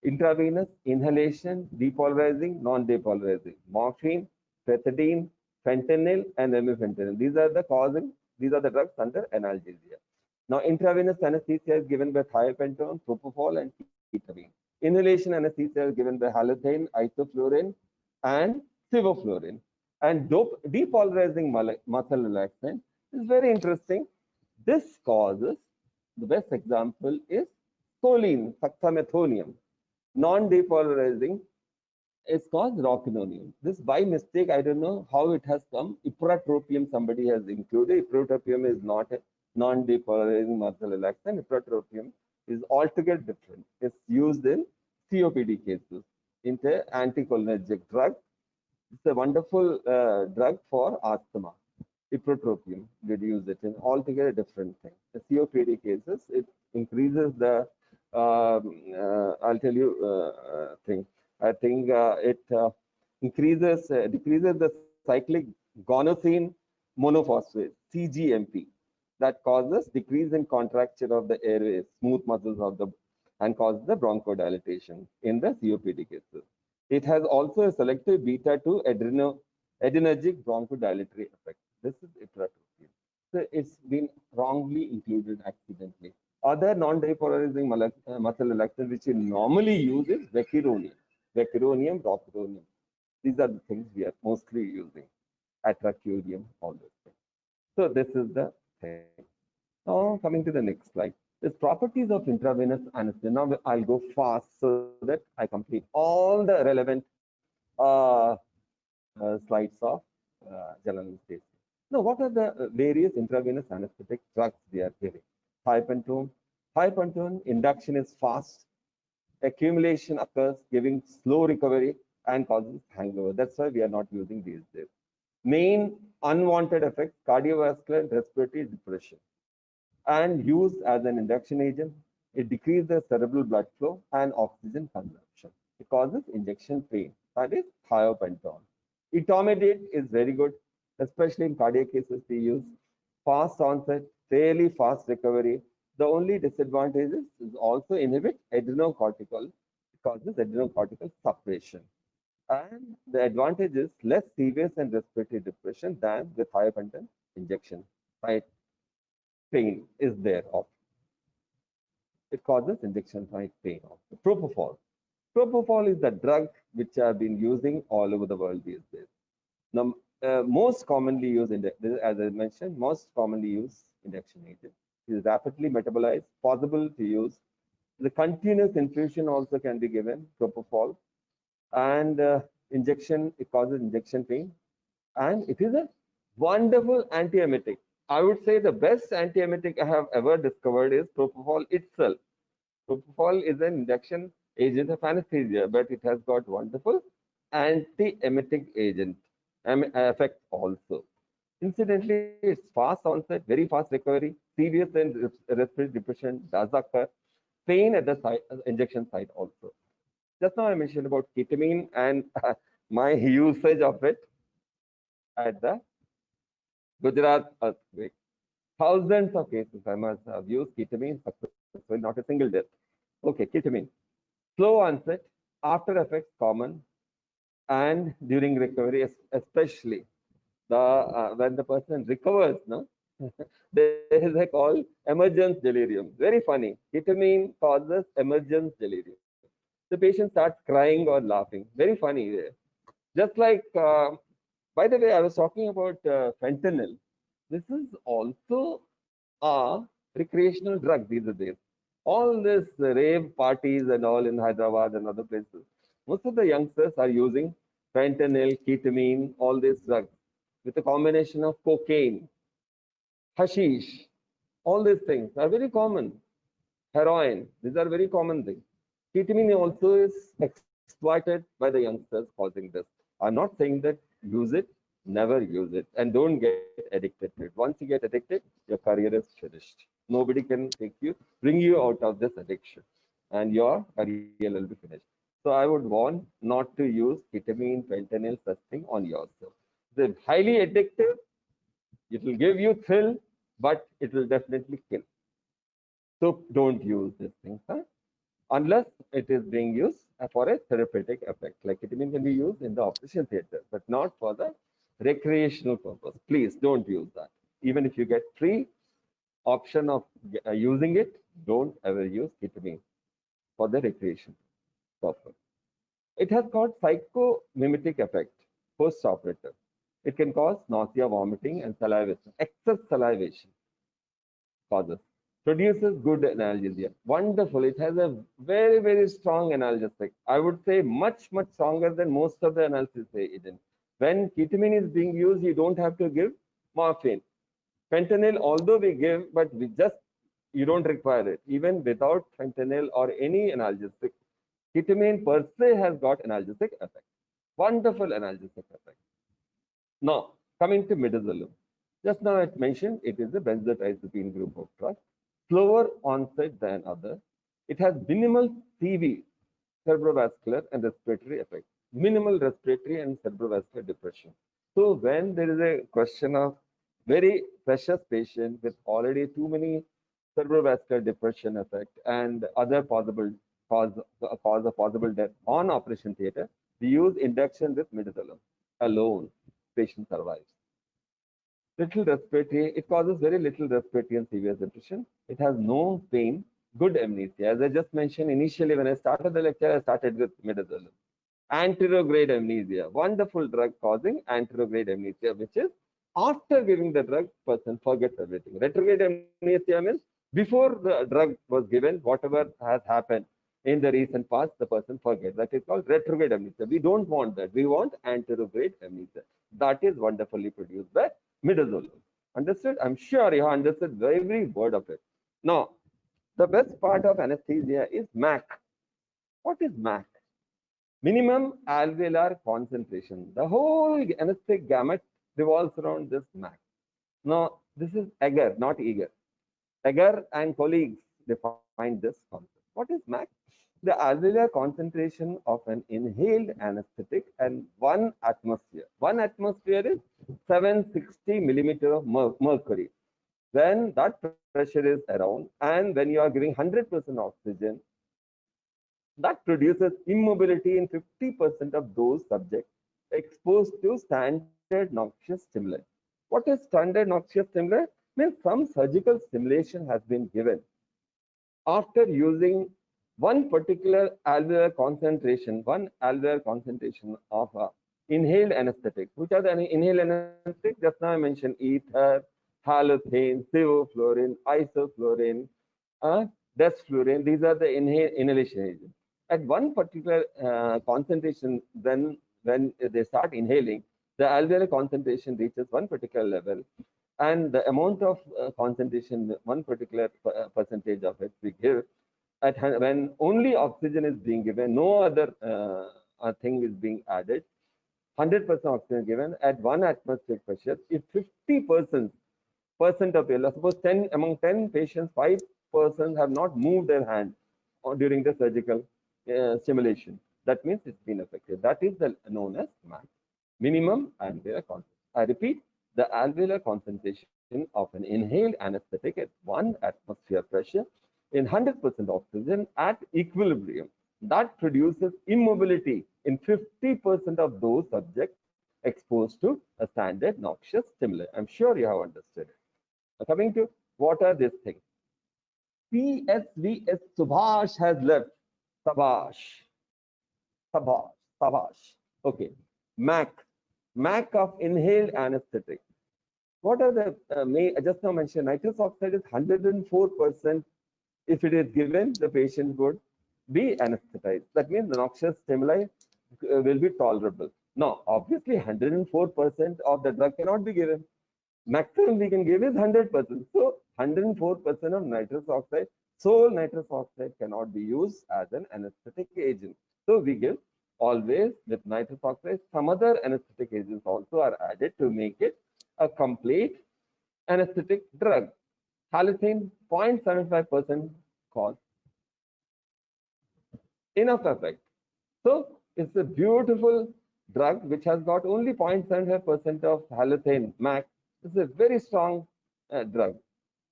Intravenous, inhalation, depolarizing, non-depolarizing, morphine, pethidine, fentanyl, and remifentanil. These are the drugs under analgesia. Now, intravenous anesthesia is given by thiopentone, propofol, and ketamine. Inhalation anesthesia is given by halothane, isoflurane, and sevoflurane. And depolarizing muscle relaxant is very interesting. This causes, the best example is choline, dexamethasone. Non-depolarizing is called roquinonium. This by mistake, I don't know how it has come. Ipratropium somebody has included. Ipratropium is not a non-depolarizing muscle relaxant. Ipratropium is altogether different. It's used in COPD cases. It's an anticholinergic drug. It's a wonderful drug for asthma. Ipratropium, did use it in altogether different thing. The COPD cases, it increases the, I'll tell you thing. I think it decreases the cyclic guanosine monophosphate, CGMP, that causes decrease in contracture of the airways, smooth muscles of the, and causes the bronchodilation in the COPD cases. It has also a selective beta-2 adrenergic bronchodilatory effect. This is ipratropium. So it's been wrongly included accidentally. Other non-depolarizing muscle relaxants which we normally use is vecuronium, roquinonium. These are the things we are mostly using. Atracurium, all those things. So this is the thing. Now coming to the next slide. There's properties of intravenous anesthesia. Now I'll go fast so that I complete all the relevant slides of general anesthesia. Now, what are the various intravenous anesthetic drugs we are giving? Hypentone. Hypentone induction is fast. Accumulation occurs, giving slow recovery and causes hangover. That's why we are not using these days. Main unwanted effects, cardiovascular and respiratory depression. And used as an induction agent, it decreases the cerebral blood flow and oxygen consumption. It causes injection pain. That is thiopentone. Etomidate is very good, especially in cardiac cases we use. Fast onset, fairly fast recovery. The only disadvantage is also inhibit adrenocortical. It causes adrenocortical suppression. And the advantage is less serious and respiratory depression than with thiopentone injection. Right? Pain is there of. It causes injection site pain also. Propofol. Propofol is the drug which I've been using all over the world these days. Now, most commonly used, as I mentioned, most commonly used induction agent. It is rapidly metabolized, possible to use. The continuous infusion also can be given, propofol. And injection, it causes injection pain. And it is a wonderful antiemetic. I would say the best antiemetic I have ever discovered is propofol itself. Propofol is an induction agent of anesthesia, but it has got wonderful antiemetic agent effect also. Incidentally, it's fast onset, very fast recovery, serious and respiratory depression does occur, pain at the site, injection site also. Just now I mentioned about ketamine and my usage of it at the Gujarat earthquake. Thousands of cases I must have used ketamine successfully, not a single death. Okay, ketamine. Slow onset, after effects common, and during recovery, especially the when the person recovers, no, there is a call emergence delirium. Very funny. Ketamine causes emergence delirium. The patient starts crying or laughing. Very funny. Just like, by the way, I was talking about fentanyl. This is also a recreational drug these days. All this rave parties and all in Hyderabad and other places, most of the youngsters are using fentanyl, ketamine, all these drugs with a combination of cocaine, hashish. All these things are very common. Heroin, these are very common things. Ketamine also is exploited by the youngsters causing this. I'm not saying that use it, never use it, and don't get addicted to it. Once you get addicted, your career is finished. Nobody can bring you out of this addiction, and your career will be finished. So I would warn not to use ketamine, fentanyl, such thing on yourself. They're highly addictive. It will give you thrill, but it will definitely kill. So don't use this thing, unless it is being used for a therapeutic effect. Like ketamine can be used in the operation theater, but not for the recreational purpose. Please don't use that. Even if you get free option of using it, don't ever use ketamine for the recreation purpose. It has got psychomimetic effect post-operative. It can cause nausea, vomiting, and salivation. Excess salivation causes. Produces good analgesia. Wonderful. It has a very, very strong analgesic. I would say much, much stronger than most of the analgesic agents. When ketamine is being used, you don't have to give morphine. Fentanyl, although we give, but you don't require it. Even without fentanyl or any analgesic, ketamine per se has got analgesic effect. Wonderful analgesic effect. Now, coming to midazolam. Just now I mentioned it is a benzodiazepine group of drugs, slower onset than others. It has minimal CV, cerebrovascular and respiratory effects, minimal respiratory and cerebrovascular depression. So when there is a question of very precious patient with already too many cerebrovascular depression effect and other possible cause of possible death on operation theater, we use induction with midazolam alone. Patient survives. Little respiratory, it causes very little respiratory and severe depression. It has no pain, good amnesia. As I just mentioned initially, when I started the lecture, I started with midazolam. Anterograde amnesia, wonderful drug causing anterograde amnesia, which is after giving the drug, person forgets everything. Retrograde amnesia means before the drug was given, whatever has happened in the recent past, the person forgets. That is called retrograde amnesia. We don't want that. We want anterograde amnesia. That is wonderfully produced by midazolam. Understood? I'm sure you have understood every word of it. Now, the best part of anesthesia is MAC. What is MAC? Minimum alveolar concentration. The whole anesthetic gamut revolves around this MAC. Now, this is Egger, not Eager. Egger and colleagues defined this concept. What is MAC? The alveolar concentration of an inhaled anesthetic and 1 atmosphere. 1 atmosphere is 760 millimeter of mercury. When that pressure is around and when you are giving 100% oxygen, that produces immobility in 50% of those subjects exposed to standard noxious stimuli. What is standard noxious stimuli? Means some surgical stimulation has been given after using one particular alveolar concentration, of inhaled anesthetic. Which are the inhaled anesthetic? Just now I mentioned ether, halothane, sevoflurane, isoflurane, desflurane. These are the inhalation agents. At one particular concentration, then when they start inhaling, the alveolar concentration reaches one particular level, and the amount of concentration, one particular percentage of it we give at when only oxygen is being given, no other thing is being added. 100% oxygen given at 1 atmospheric pressure. If 50% of your, suppose 10 among 10 patients, 5 persons have not moved their hand during the surgical stimulation, that means it's been affected. That is known as MAC, minimum alveolar concentration. I repeat, the alveolar concentration of an inhaled anesthetic at 1 atmosphere pressure in 100% oxygen at equilibrium, that produces immobility in 50% of those subjects exposed to a standard noxious stimuli. I'm sure you have understood it. Now, coming to what are these things? PSVS Subhash has left. Sabash. Okay. MAC of inhaled anesthetic. What are the I just now mentioned nitrous oxide is 104%. If it is given, the patient would be anesthetized. That means the noxious stimuli will be tolerable. Now, obviously, 104% of the drug cannot be given. Maximum we can give is 100%. So, 104% of nitrous oxide, sole nitrous oxide cannot be used as an anesthetic agent. So, we give always with nitrous oxide. Some other anesthetic agents also are added to make it a complete anesthetic drug. Halothane, 0.75% cause enough effect. So it's a beautiful drug which has got only 0.75% of halothane MAC. It's a very strong drug,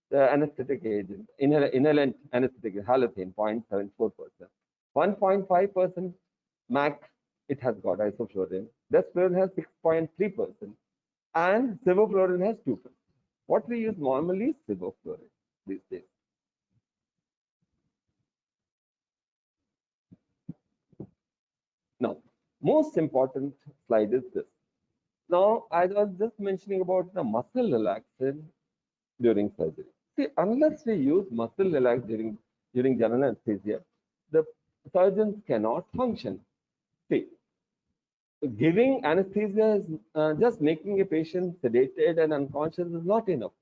the anesthetic agent, inhalant anesthetic, halothane, 0.74%. 1.5% MAC, it has got isoflurane. Desflurane has 6.3%, and sevoflurane has 2%. What we use normally is sevoflurane these days. Now, most important slide is this. Now, I was just mentioning about the muscle relaxant during surgery. See, unless we use muscle relax during general anesthesia, the surgeons cannot function. See, giving anesthesia is just making a patient sedated and unconscious is not enough.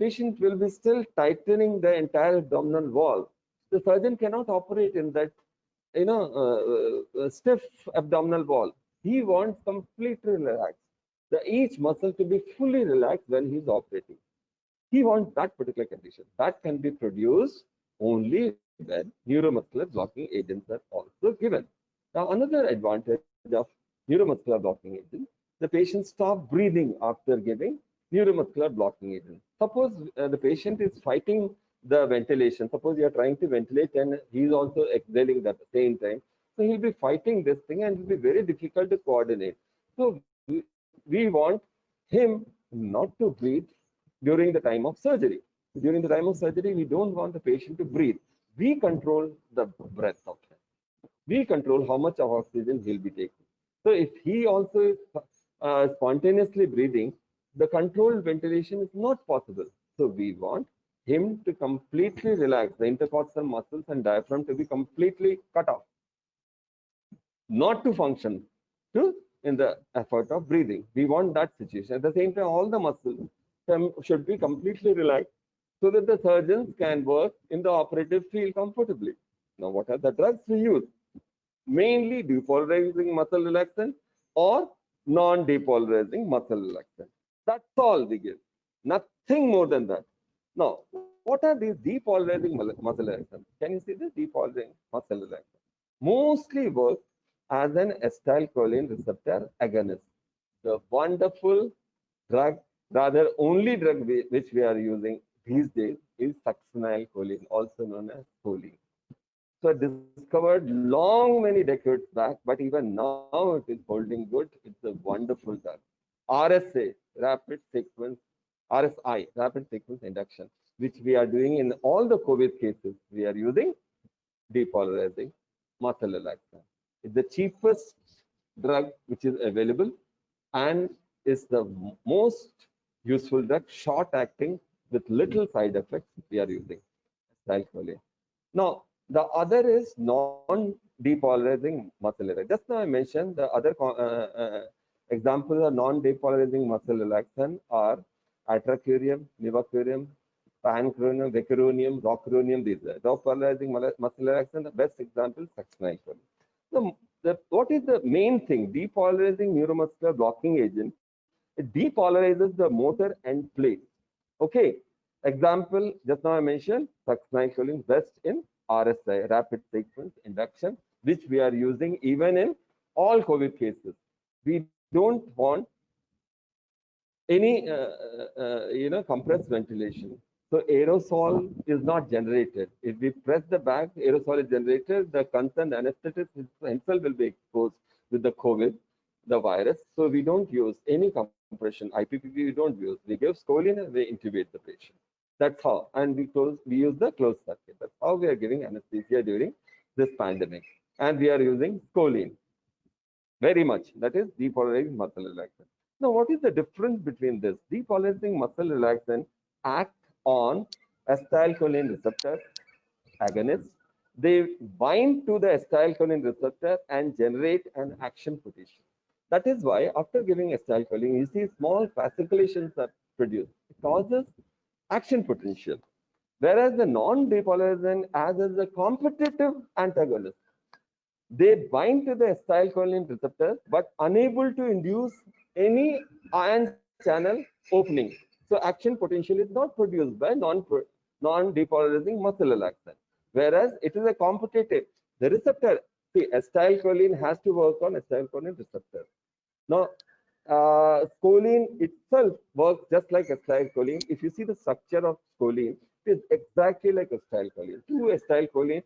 Patient will be still tightening the entire abdominal wall. The surgeon cannot operate in that, stiff abdominal wall. He wants completely relaxed. Each muscle to be fully relaxed when he's operating. He wants that particular condition. That can be produced only when neuromuscular blocking agents are also given. Now, another advantage of neuromuscular blocking agents, the patient stop breathing after giving neuromuscular blocking agent. Suppose the patient is fighting the ventilation. Suppose you are trying to ventilate and he is also exhaling at the same time. So he'll be fighting this thing and it will be very difficult to coordinate. So we want him not to breathe during the time of surgery. During the time of surgery, we don't want the patient to breathe. We control the breath of him. We control how much of oxygen he'll be taking. So if he also is spontaneously breathing, the controlled ventilation is not possible. So we want him to completely relax, the intercostal muscles and diaphragm to be completely cut off, not to function in the effort of breathing. We want that situation. At the same time, all the muscles should be completely relaxed so that the surgeons can work in the operative field comfortably. Now, what are the drugs we use? Mainly depolarizing muscle relaxant or non-depolarizing muscle relaxant. That's all we give. Nothing more than that. Now, what are these depolarizing muscle relaxants? Can you see this depolarizing muscle relaxant? Mostly work as an acetylcholine receptor agonist. The wonderful drug, rather only drug which we are using these days is succinylcholine, also known as choline. So discovered many decades back, but even now it is holding good. It's a wonderful drug. RSA, rapid sequence, RSI, rapid sequence induction, which we are doing in all the COVID cases. We are using depolarizing muscle relaxant. It's the cheapest drug which is available and is the most useful drug, short acting with little side effects we are using. Now, the other is non-depolarizing muscle relaxant. Just now I mentioned the other examples of non-depolarizing muscle relaxant are atracurium, nivacurium, pancuronium, vecuronium, rocuronium. These are depolarizing muscle relaxant. The best example is succinylcholine. So, what is the main thing? Depolarizing neuromuscular blocking agent. It depolarizes the motor end plate. Okay. Example, just now I mentioned succinylcholine, best in RSI, rapid sequence induction, which we are using even in all COVID cases. We don't want any compressed ventilation. So aerosol is not generated. If we press the bag, aerosol is generated. The concerned anesthetist himself will be exposed with the COVID, the virus. So we don't use any compression. IPPV we don't use. We give choline and we intubate the patient. That's how. And we use the closed circuit. That's how we are giving anesthesia during this pandemic. And we are using choline very much. That is depolarizing muscle relaxant. Now, what is the difference between this? Depolarizing muscle relaxant act on acetylcholine receptor agonist. They bind to the acetylcholine receptor and generate an action potential. That is why after giving acetylcholine, you see small fasciculations are produced. It causes action potential. Whereas the non-depolarizant acts as a competitive antagonist. They bind to the acetylcholine receptor but unable to induce any ion channel opening. So action potential is not produced by non-depolarizing muscle relaxant. Whereas it is a competitive. The receptor, see, acetylcholine has to work on acetylcholine receptor. Now, choline itself works just like acetylcholine. If you see the structure of choline, it is exactly like acetylcholine. Two acetylcholine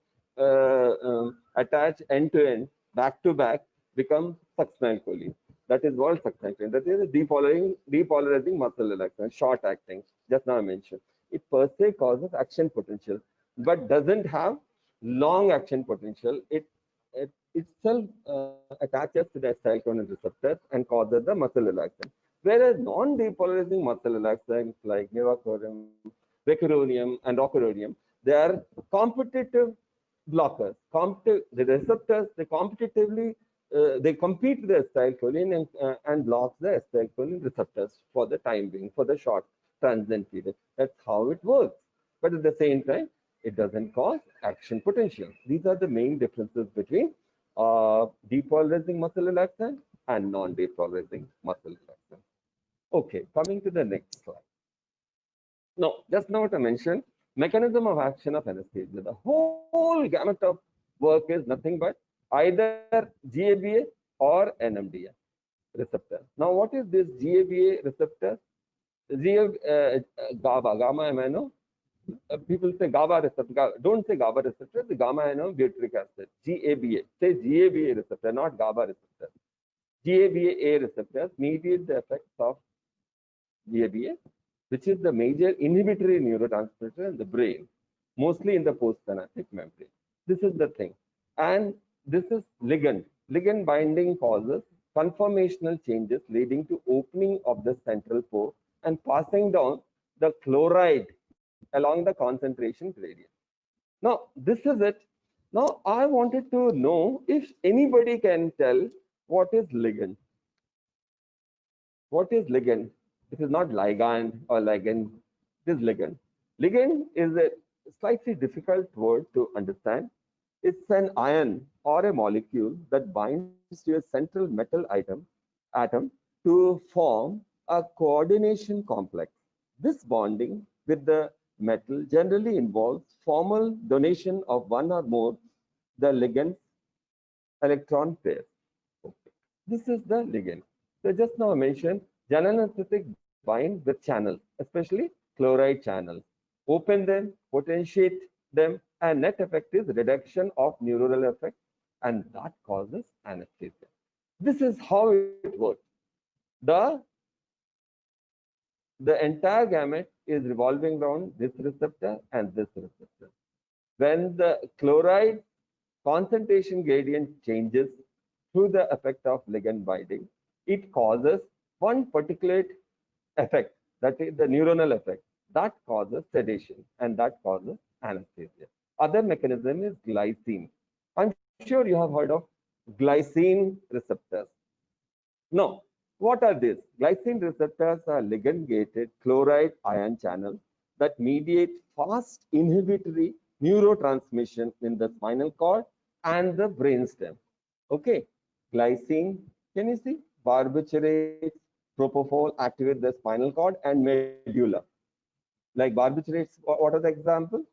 attached end to end, back to back, become succinylcholine. That is called succinylcholine. That is a depolarizing muscle relaxant, short acting. Just now I mentioned. It per se causes action potential, but doesn't have long action potential. It it itself attaches to the acetylcholine receptors and causes the muscle relaxant. Whereas non-depolarizing muscle relaxants like mevacorium, vecuronium, and rocuronium, they are competitive blockers. The receptors, they compete with the acetylcholine and block the acetylcholine receptors for the time being, for the short transient period. That's how it works. But at the same time, it doesn't cause action potential. These are the main differences between depolarizing muscle relaxant and non-depolarizing muscle relaxant. Okay, coming to the next slide. Now, just now to mention mechanism of action of anesthesia. The whole gamut of work is nothing but either GABA or NMDA receptor. Now, what is this GABA receptor? GABA amino. People say GABA receptor. Don't say GABA receptor. The gamma aminobutyric acid. GABA. Say GABA receptor, not GABA receptor. GABA receptors mediate the effects of GABA, which is the major inhibitory neurotransmitter in the brain, mostly in the postsynaptic membrane. This is the thing. And this is ligand. Ligand binding causes conformational changes leading to opening of the central pore and passing down the chloride along the concentration gradient. Now, this is it. Now, I wanted to know if anybody can tell what is ligand. What is ligand? It is not ligand or ligand. It is ligand. Ligand is a slightly difficult word to understand. It's an ion or a molecule that binds to a central metal atom to form a coordination complex. This bonding with the metal generally involves formal donation of one or more the ligand's electron pairs. Okay. This is the ligand. So just now I mentioned general anesthetic bind with channels, especially chloride channels. Open them, potentiate them, and net effect is reduction of neuronal effect, and that causes anesthesia. This is how it works. The entire gamut is revolving around this receptor and this receptor. When the chloride concentration gradient changes through the effect of ligand binding, it causes one particular effect, that is the neuronal effect, that causes sedation and that causes anesthesia. Other mechanism is glycine. I'm sure you have heard of glycine receptors. Now, what are these? Glycine receptors are ligand-gated chloride ion channels that mediate fast inhibitory neurotransmission in the spinal cord and the brainstem. Okay, glycine, can you see? Barbiturates, propofol activate the spinal cord and medulla. Like barbiturates, what are the examples?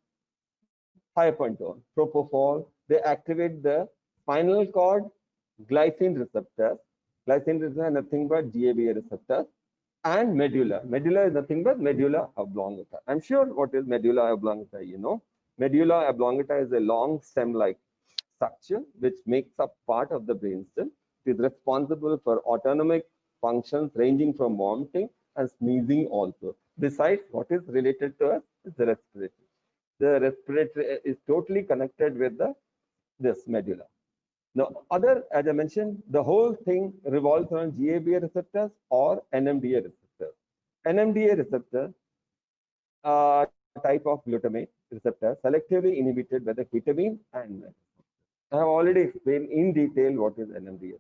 Hypertone, propofol, they activate the spinal cord glycine receptors. Glycine receptor is nothing but GABA receptors, and medulla. Medulla is nothing but medulla oblongata. I'm sure what is medulla oblongata, you know. Medulla oblongata is a long stem-like structure which makes up part of the brainstem. It is responsible for autonomic functions ranging from vomiting and sneezing also. Besides, what is related to us is the respiratory. The respiratory is totally connected with this medulla. Now, as I mentioned, the whole thing revolves around GABA receptors or NMDA receptors. NMDA receptor, type of glutamate receptor, selectively inhibited by the ketamine and I have already explained in detail what is NMDA.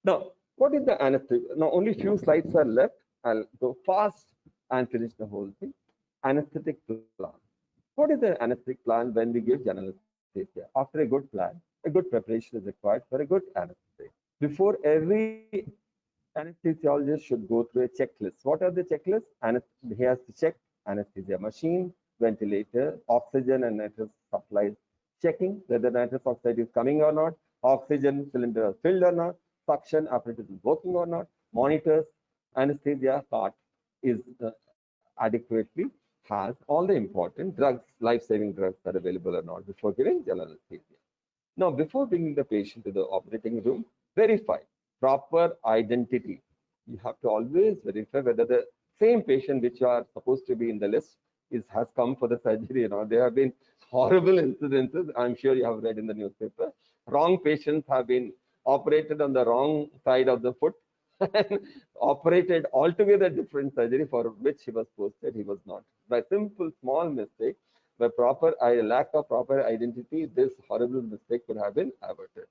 Now, what is the anesthetic? Now, only few slides are left. I'll go fast and finish the whole thing. Anesthetic plan. What is the anesthetic plan when we give general anesthesia? After a good plan, a good preparation is required for a good anesthetic. Before every anesthesiologist should go through a checklist. What are the checklists? He has to check anesthesia machine, ventilator, oxygen and nitrous supplies, checking whether nitrous oxide is coming or not, oxygen cylinder is filled or not, suction apparatus is working or not, monitors, anesthesia cart is adequately has all the important drugs, life-saving drugs are available or not before giving general anesthesia. Now, before bringing the patient to the operating room, verify proper identity. You have to always verify whether the same patient which you are supposed to be in the list has come for the surgery or not. There have been horrible incidences. I'm sure you have read in the newspaper. Wrong patients have been operated on the wrong side of the foot and operated altogether different surgery for which he was posted. He was not. By simple small mistake, by lack of proper identity, this horrible mistake could have been averted.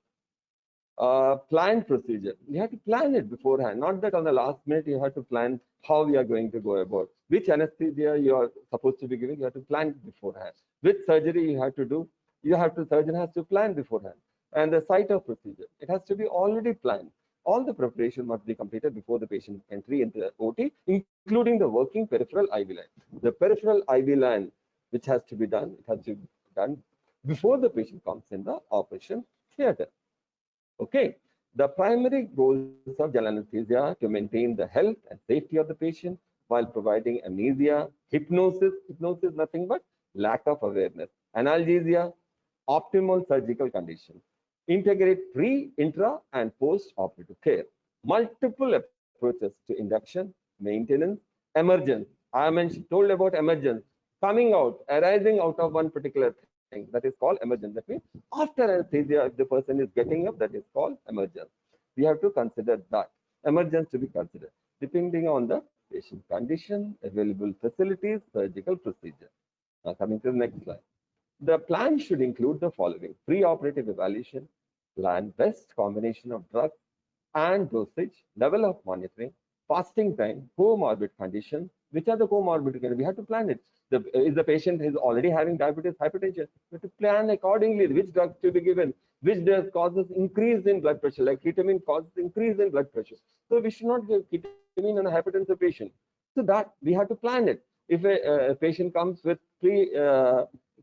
Planned procedure. You have to plan it beforehand, not that on the last minute you have to plan how we are going to go about. Which anesthesia you are supposed to be giving, you have to plan it beforehand. Which surgery you have to do, surgeon has to plan beforehand. And the site of procedure, it has to be already planned. All the preparation must be completed before the patient entry into the OT, including the working peripheral IV line. The peripheral IV line, which has to be done, it has to be done before the patient comes in the operation theater. Okay, the primary goals of general anesthesia to maintain the health and safety of the patient while providing amnesia, hypnosis nothing but lack of awareness, analgesia, optimal surgical conditions, integrate pre, intra, and post-operative care, multiple approaches to induction, maintenance, emergence. I told about emergence, coming out, arising out of one particular thing, that is called emergence. That means after anesthesia, if the person is getting up, that is called emergence. We have to consider that emergence to be considered depending on the patient condition, available facilities, surgical procedure. Now coming to the next slide. The plan should include the following: pre-operative evaluation, plan best combination of drugs and dosage, level of monitoring, fasting time, comorbid conditions. Which are the comorbid conditions? We have to plan it. If the patient is already having diabetes, hypertension, we have to plan accordingly which drugs to be given, which drug causes increase in blood pressure, like ketamine causes increase in blood pressure. So we should not give ketamine in a hypertensive patient. So that we have to plan it. If a patient comes with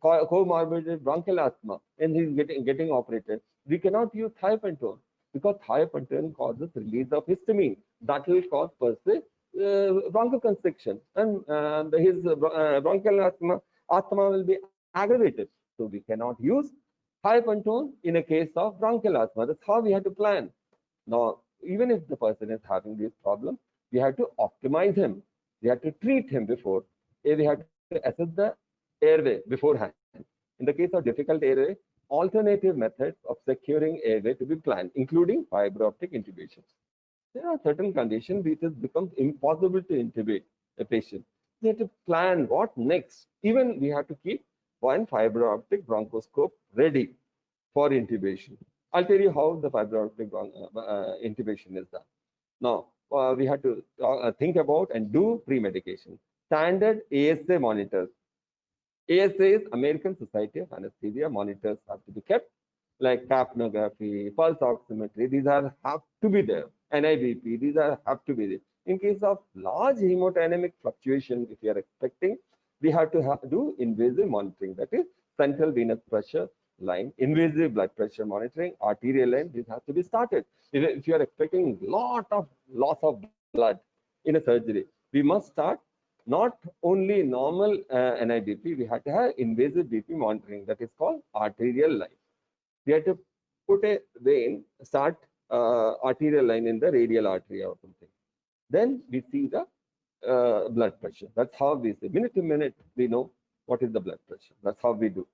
comorbid bronchial asthma and he's getting operated, we cannot use thiopentone because thiopentone causes release of histamine. That will cause per se bronchoconstriction, and his bronchial asthma will be aggravated. So we cannot use thiopentone in a case of bronchial asthma. That's how we have to plan. Now, even if the person is having this problem, we have to optimize him. We have to treat him before. We have to assess the airway beforehand. In the case of difficult airway, alternative methods of securing airway to be planned, including fiber optic intubation. There are certain conditions which it becomes impossible to intubate a patient. We have to plan what next. Even we have to keep one fiber optic bronchoscope ready for intubation. I'll tell you how the fiber optic intubation is done. Now, we have to think about and do pre-medication. Standard ASA monitors. ASA is American Society of Anesthesia. Monitors have to be kept, like capnography, pulse oximetry. These have to be there. NIBP, these have to be there. In case of large hemodynamic fluctuation, if you are expecting, we have to do invasive monitoring. That is central venous pressure line, invasive blood pressure monitoring, arterial line. This has to be started. If you are expecting lot of loss of blood in a surgery, we must start not only normal NIBP, we have to have invasive BP monitoring. That is called arterial line. We have to put a vein, start arterial line in the radial artery or something. Then we see the blood pressure. That's how we say. Minute to minute, we know what is the blood pressure. That's how we do.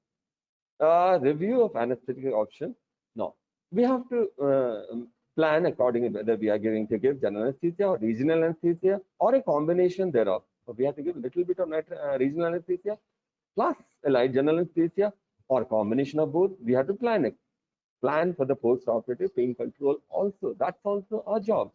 Review of anesthetic option. No, we have to plan accordingly whether we are going to give general anesthesia or regional anesthesia or a combination thereof. So we have to give a little bit of regional anesthesia plus a light general anesthesia or a combination of both. We have to plan it. Plan for the post-operative pain control also. That's also our job.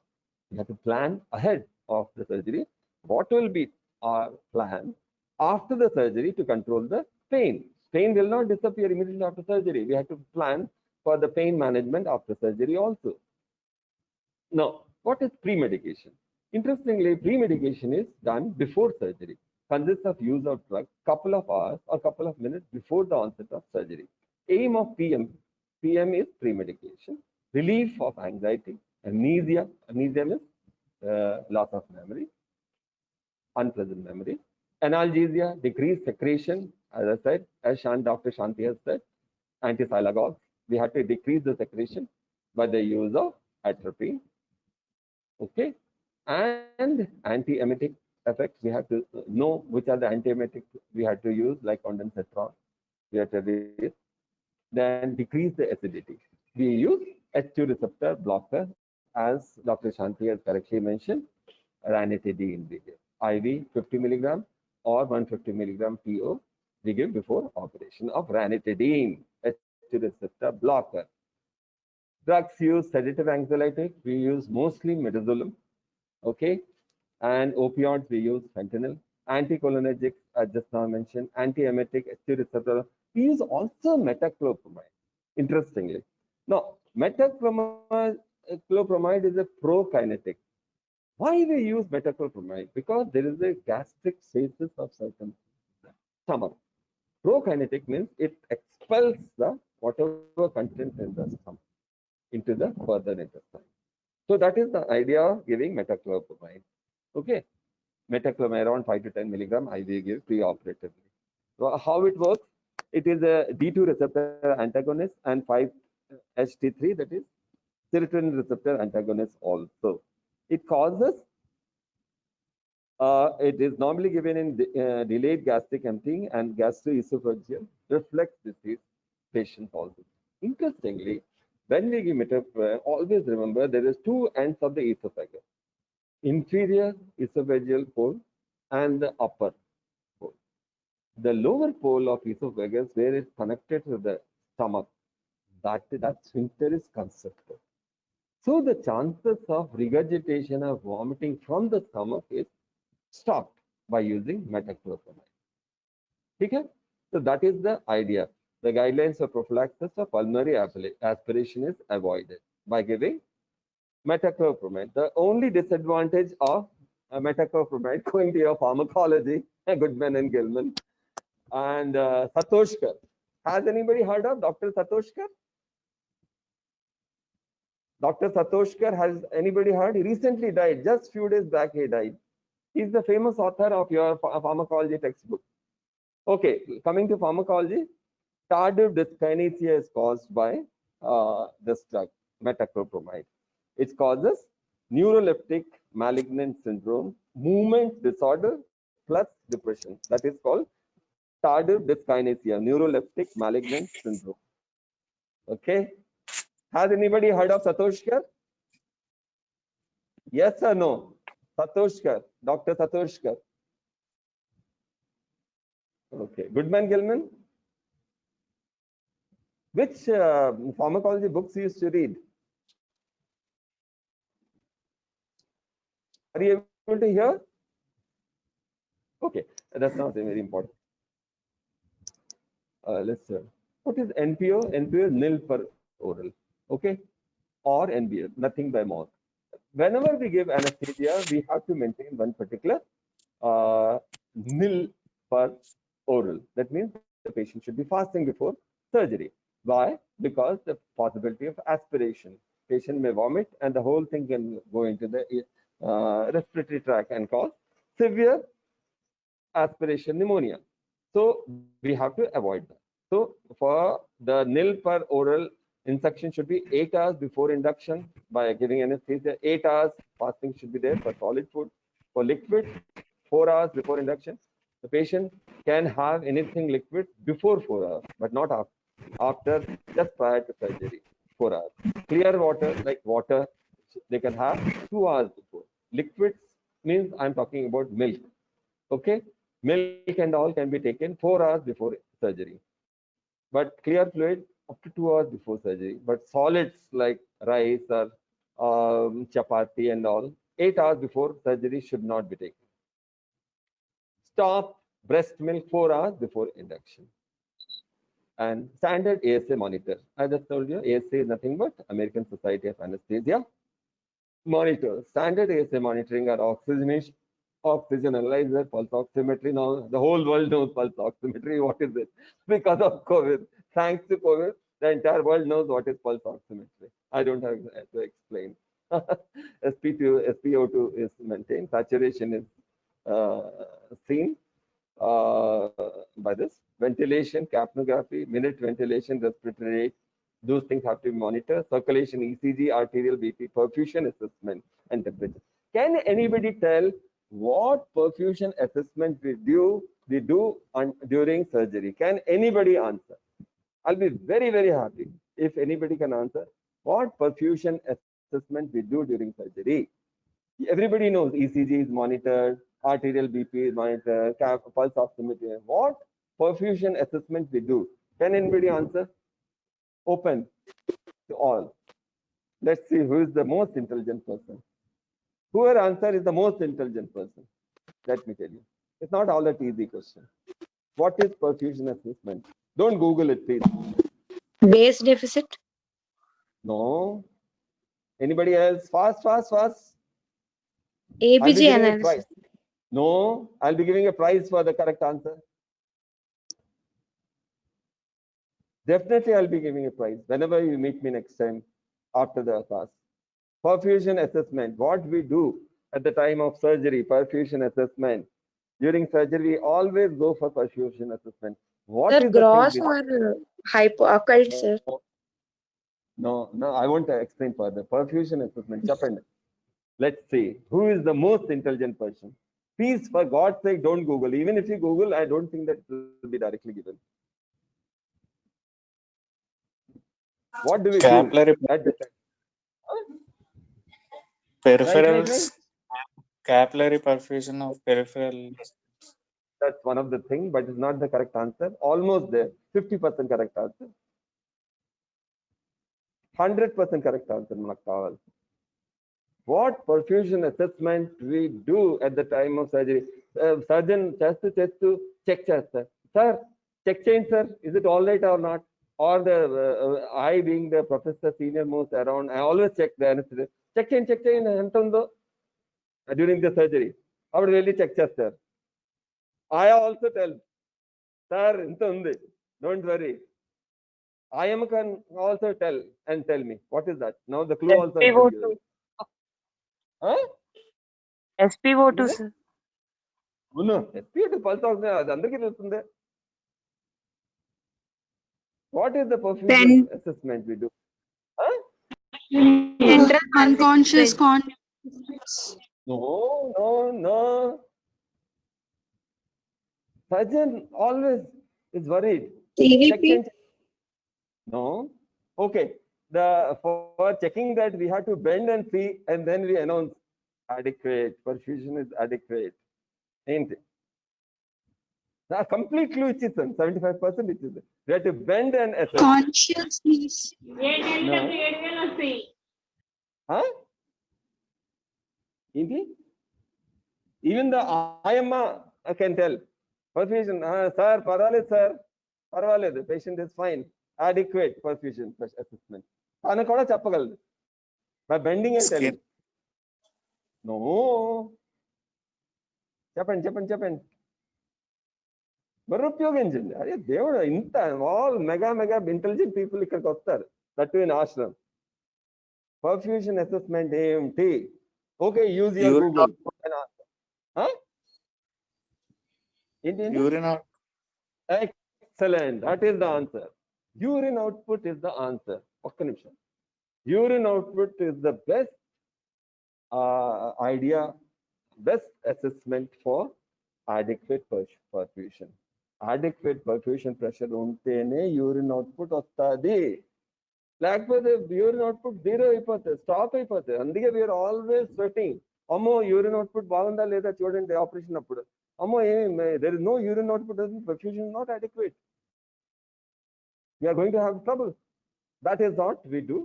We have to plan ahead of the surgery. What will be our plan after the surgery to control the pain? Pain will not disappear immediately after surgery. We have to plan for the pain management after surgery also. Now, what is pre-medication? Interestingly, pre-medication is done before surgery. Consists of use of drugs couple of hours or couple of minutes before the onset of surgery. Aim of PM is pre-medication, relief of anxiety, amnesia. Amnesia means loss of memory, unpleasant memory. Analgesia, decreased secretion. As I said, as Dr. Shanti has said, antisyllagogues. We have to decrease the secretion by the use of atropine. Okay, and antiemetic effects. We have to know which are the antiemetic we have to use, like ondansetron. respiratory, then decrease the acidity. We use H2 receptor blocker, as Dr. Shanti has correctly mentioned, ranitidine we give. IV 50 milligram or 150 milligram PO we give before operation of ranitidine, H2 receptor blocker. Drugs use sedative anxiolytic. We use mostly midazolam. Okay. And opioids, we use fentanyl. Anticholinergics, I just now mentioned. Antiemetic, H2 receptor. We use also metoclopramide, interestingly. Now, metoclopramide is a prokinetic. Why we use metoclopramide? Because there is a gastric stasis of certain stomach. Prokinetic means it expels the whatever content in the stomach into the further intestine. So that is the idea of giving metoclopramide. Okay, metoclopramide around 5 to 10 milligram IV give pre-operatively. So how it works? It is a D2 receptor antagonist and 5-HT3, that is serotonin receptor antagonist also. It causes, it is normally given in delayed gastric emptying and gastroesophageal reflux disease patients also. Interestingly, when we give metoclopramide, always remember there is two ends of the esophagus. Inferior esophageal pole and the upper pole. The lower pole of esophagus, where it's connected to the stomach, that sphincter is constricted. So the chances of regurgitation or vomiting from the stomach is stopped by using metoclopramide. Okay? So that is the idea. The guidelines for prophylaxis of pulmonary aspiration is avoided by giving metoclopramide. The only disadvantage of metoclopramide, going to your pharmacology, Goodman and Gilman, and Satoshkar. Has anybody heard of Dr. Satoshkar? Dr. Satoshkar, has anybody heard? He recently died. Just few days back he died. He's the famous author of your pharmacology textbook. Okay, coming to pharmacology, tardive dyskinesia is caused by this drug, metoclopramide. It causes neuroleptic malignant syndrome, movement disorder plus depression. That is called tardive dyskinesia, neuroleptic malignant syndrome. Okay. Has anybody heard of Satoshkar? Yes or no? Satoshkar, Dr. Satoshkar. Okay. Goodman Gilman? Which pharmacology books you used to read? Are you able to hear? Okay, that's not very important. Let's see. What is NPO? NPO is nil per oral. Okay, or NBO, nothing by mouth. Whenever we give anesthesia, we have to maintain one particular nil per oral. That means the patient should be fasting before surgery. Why? Because the possibility of aspiration. Patient may vomit and the whole thing can go into the respiratory tract and cause severe aspiration pneumonia. So we have to avoid that. So for the nil per oral, insuction should be 8 hours before induction by giving anesthesia. 8 hours fasting should be there for solid food. For liquid, 4 hours before induction. The patient can have anything liquid before 4 hours, but not after, just prior to surgery, 4 hours. Clear water, like water, they can have 2 hours before. Liquids means I'm talking about milk. Okay, milk and all can be taken 4 hours before surgery. But clear fluid up to 2 hours before surgery. But solids like rice or chapati and all, 8 hours before surgery should not be taken. Stop breast milk 4 hours before induction. And standard ASA monitor. I just told you, ASA is nothing but American Society of Anesthesia monitor. Standard ASA monitoring are oxygenation, oxygen analyzer, pulse oximetry. Now the whole world knows pulse oximetry. What is it? Because of COVID. Thanks to COVID, the entire world knows what is pulse oximetry. I don't have to explain. SpO2 is maintained. Saturation is seen by this. Ventilation, capnography, minute ventilation, respiratory rate. Those things have to be monitored. Circulation, ECG, arterial BP, perfusion assessment, and temperature. Can anybody tell what perfusion assessment we do we do during surgery? Can anybody answer? I'll be very, very happy if anybody can answer. What perfusion assessment we do during surgery? Everybody knows ECG is monitored, arterial BP is monitored, pulse oximeter. What perfusion assessment we do? Can anybody answer? Open to all. Let's see who is the most intelligent person. Whoever answer is the most intelligent person. Let me tell you. It's not all that easy question. What is perfusion assessment? Don't Google it, please. Base deficit. No. Anybody else? Fast, fast, fast. I'll be ABG giving a analysis. prize. No, I'll be giving a prize for the correct answer. Definitely, I'll be giving a prize whenever you meet me next time after the class. Perfusion assessment. What we do at the time of surgery, perfusion assessment. During surgery, we always go for perfusion assessment. What Sir, is the thing gross we or hypo occult, sir? No, I want to explain further. Perfusion assessment. Chapand. Let's see who is the most intelligent person. Please, for God's sake, don't Google. Even if you Google, I don't think that it will be directly given. What do we Capillary do at the time? peripherals, Right. capillary perfusion of peripheral. That's one of the things, but it's not the correct answer. Almost there. 50% correct answer. 100% correct answer. What perfusion assessment we do at the time of surgery? Surgeon chest to check chest. Sir, check change, sir. Is it all right or not? Or the I being the professor senior most around, I always check the anesthesia. Check change, during the surgery. I would really check chest, sir. I also tell, sir, don't worry. I am can also tell me what is that. Now the clue also has been given. Huh? SPO2, sir. SPO2 pulse oximeter. What is the perfusion assessment we do? Huh? Unconscious No. Surgeon always is worried. CVP. No. Okay. For checking that we have to bend and see, and then we announce adequate. Perfusion is adequate. Ain't it? The complete clue is 75% it is. We have to bend and assess. Consciousness. No. Huh? Even the IMA can tell. Perfusion, sir, parvaled, sir. Parvaled, the patient is fine. Adequate perfusion assessment. By bending and telling. No. Chapan. ఉపయోగించండి అదే దేవుడు ఇంత all mega intelligent people ఇక్కడికి వస్తారు that in ఆశ్రమ్ perfusion assessment ఏంటి okay use your Google excellent that is the answer urine output is the answer ఒక్క నిమిషం urine output is the best idea best assessment for adequate perfusion. Adequate perfusion pressure ఉంటేనే urine output వస్తుంది లేకపోతే urine output zero అయిపోతుంది stop అయిపోతుంది అందుకే we are always sweating అమ్మో urine output బాగుందా లేదా చూడండి ఆపరేషన్ అప్పుడు అమ్మో there is no urine output perfusion is not adequate we are going to have trouble that is what we do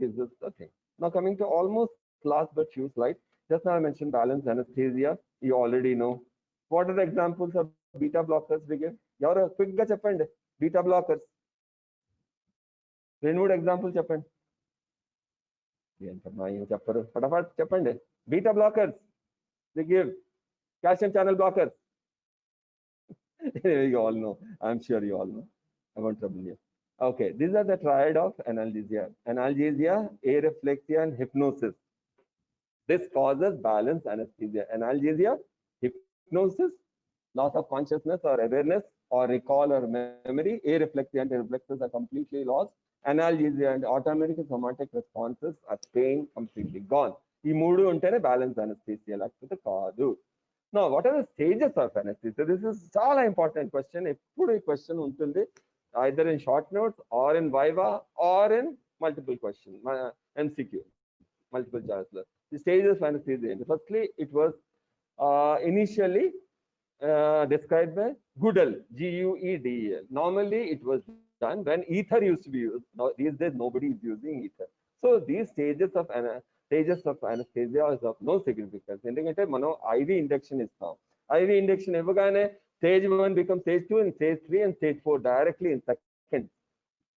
this is the thing now coming to almost last but few slides just now I mentioned balance anesthesia you already know. What are the examples of beta blockers we give? Yara quick ga cheppandi. Beta blockers. Renewed example cheppandi. Fatafat cheppandi. Beta blockers. We give calcium channel blockers. You all know. I'm sure you all know. I won't trouble you. Okay, these are the triad of analgesia. Analgesia, areflexia, and hypnosis. This causes balance anesthesia. Analgesia, hypnosis, loss of consciousness or awareness or recall or memory. Areflexia and reflexes are completely lost. Analgesia and autonomic somatic responses are staying completely gone. ఈ మూడు ఉంటేనే balance anesthesia లేకపోతే కాదు Now, what are the stages of anesthesia? This is చాలా important question. ఎప్పుడు ఈ question ఉంటుంది either in short notes or in viva or in multiple question, MCQ, multiple choice. The stages of anesthesia. Firstly, it was initially described by Goodell, Guedel. Normally, it was done when ether used to be used. Now, these days, nobody is using ether. So, these stages of anesthesia is of no significance. ఎందుకంటే మనం IV induction ఇస్తాం. IV induction ఇవ్వగానే stage 1 becomes stage 2 and stage 3 and stage 4 directly in seconds.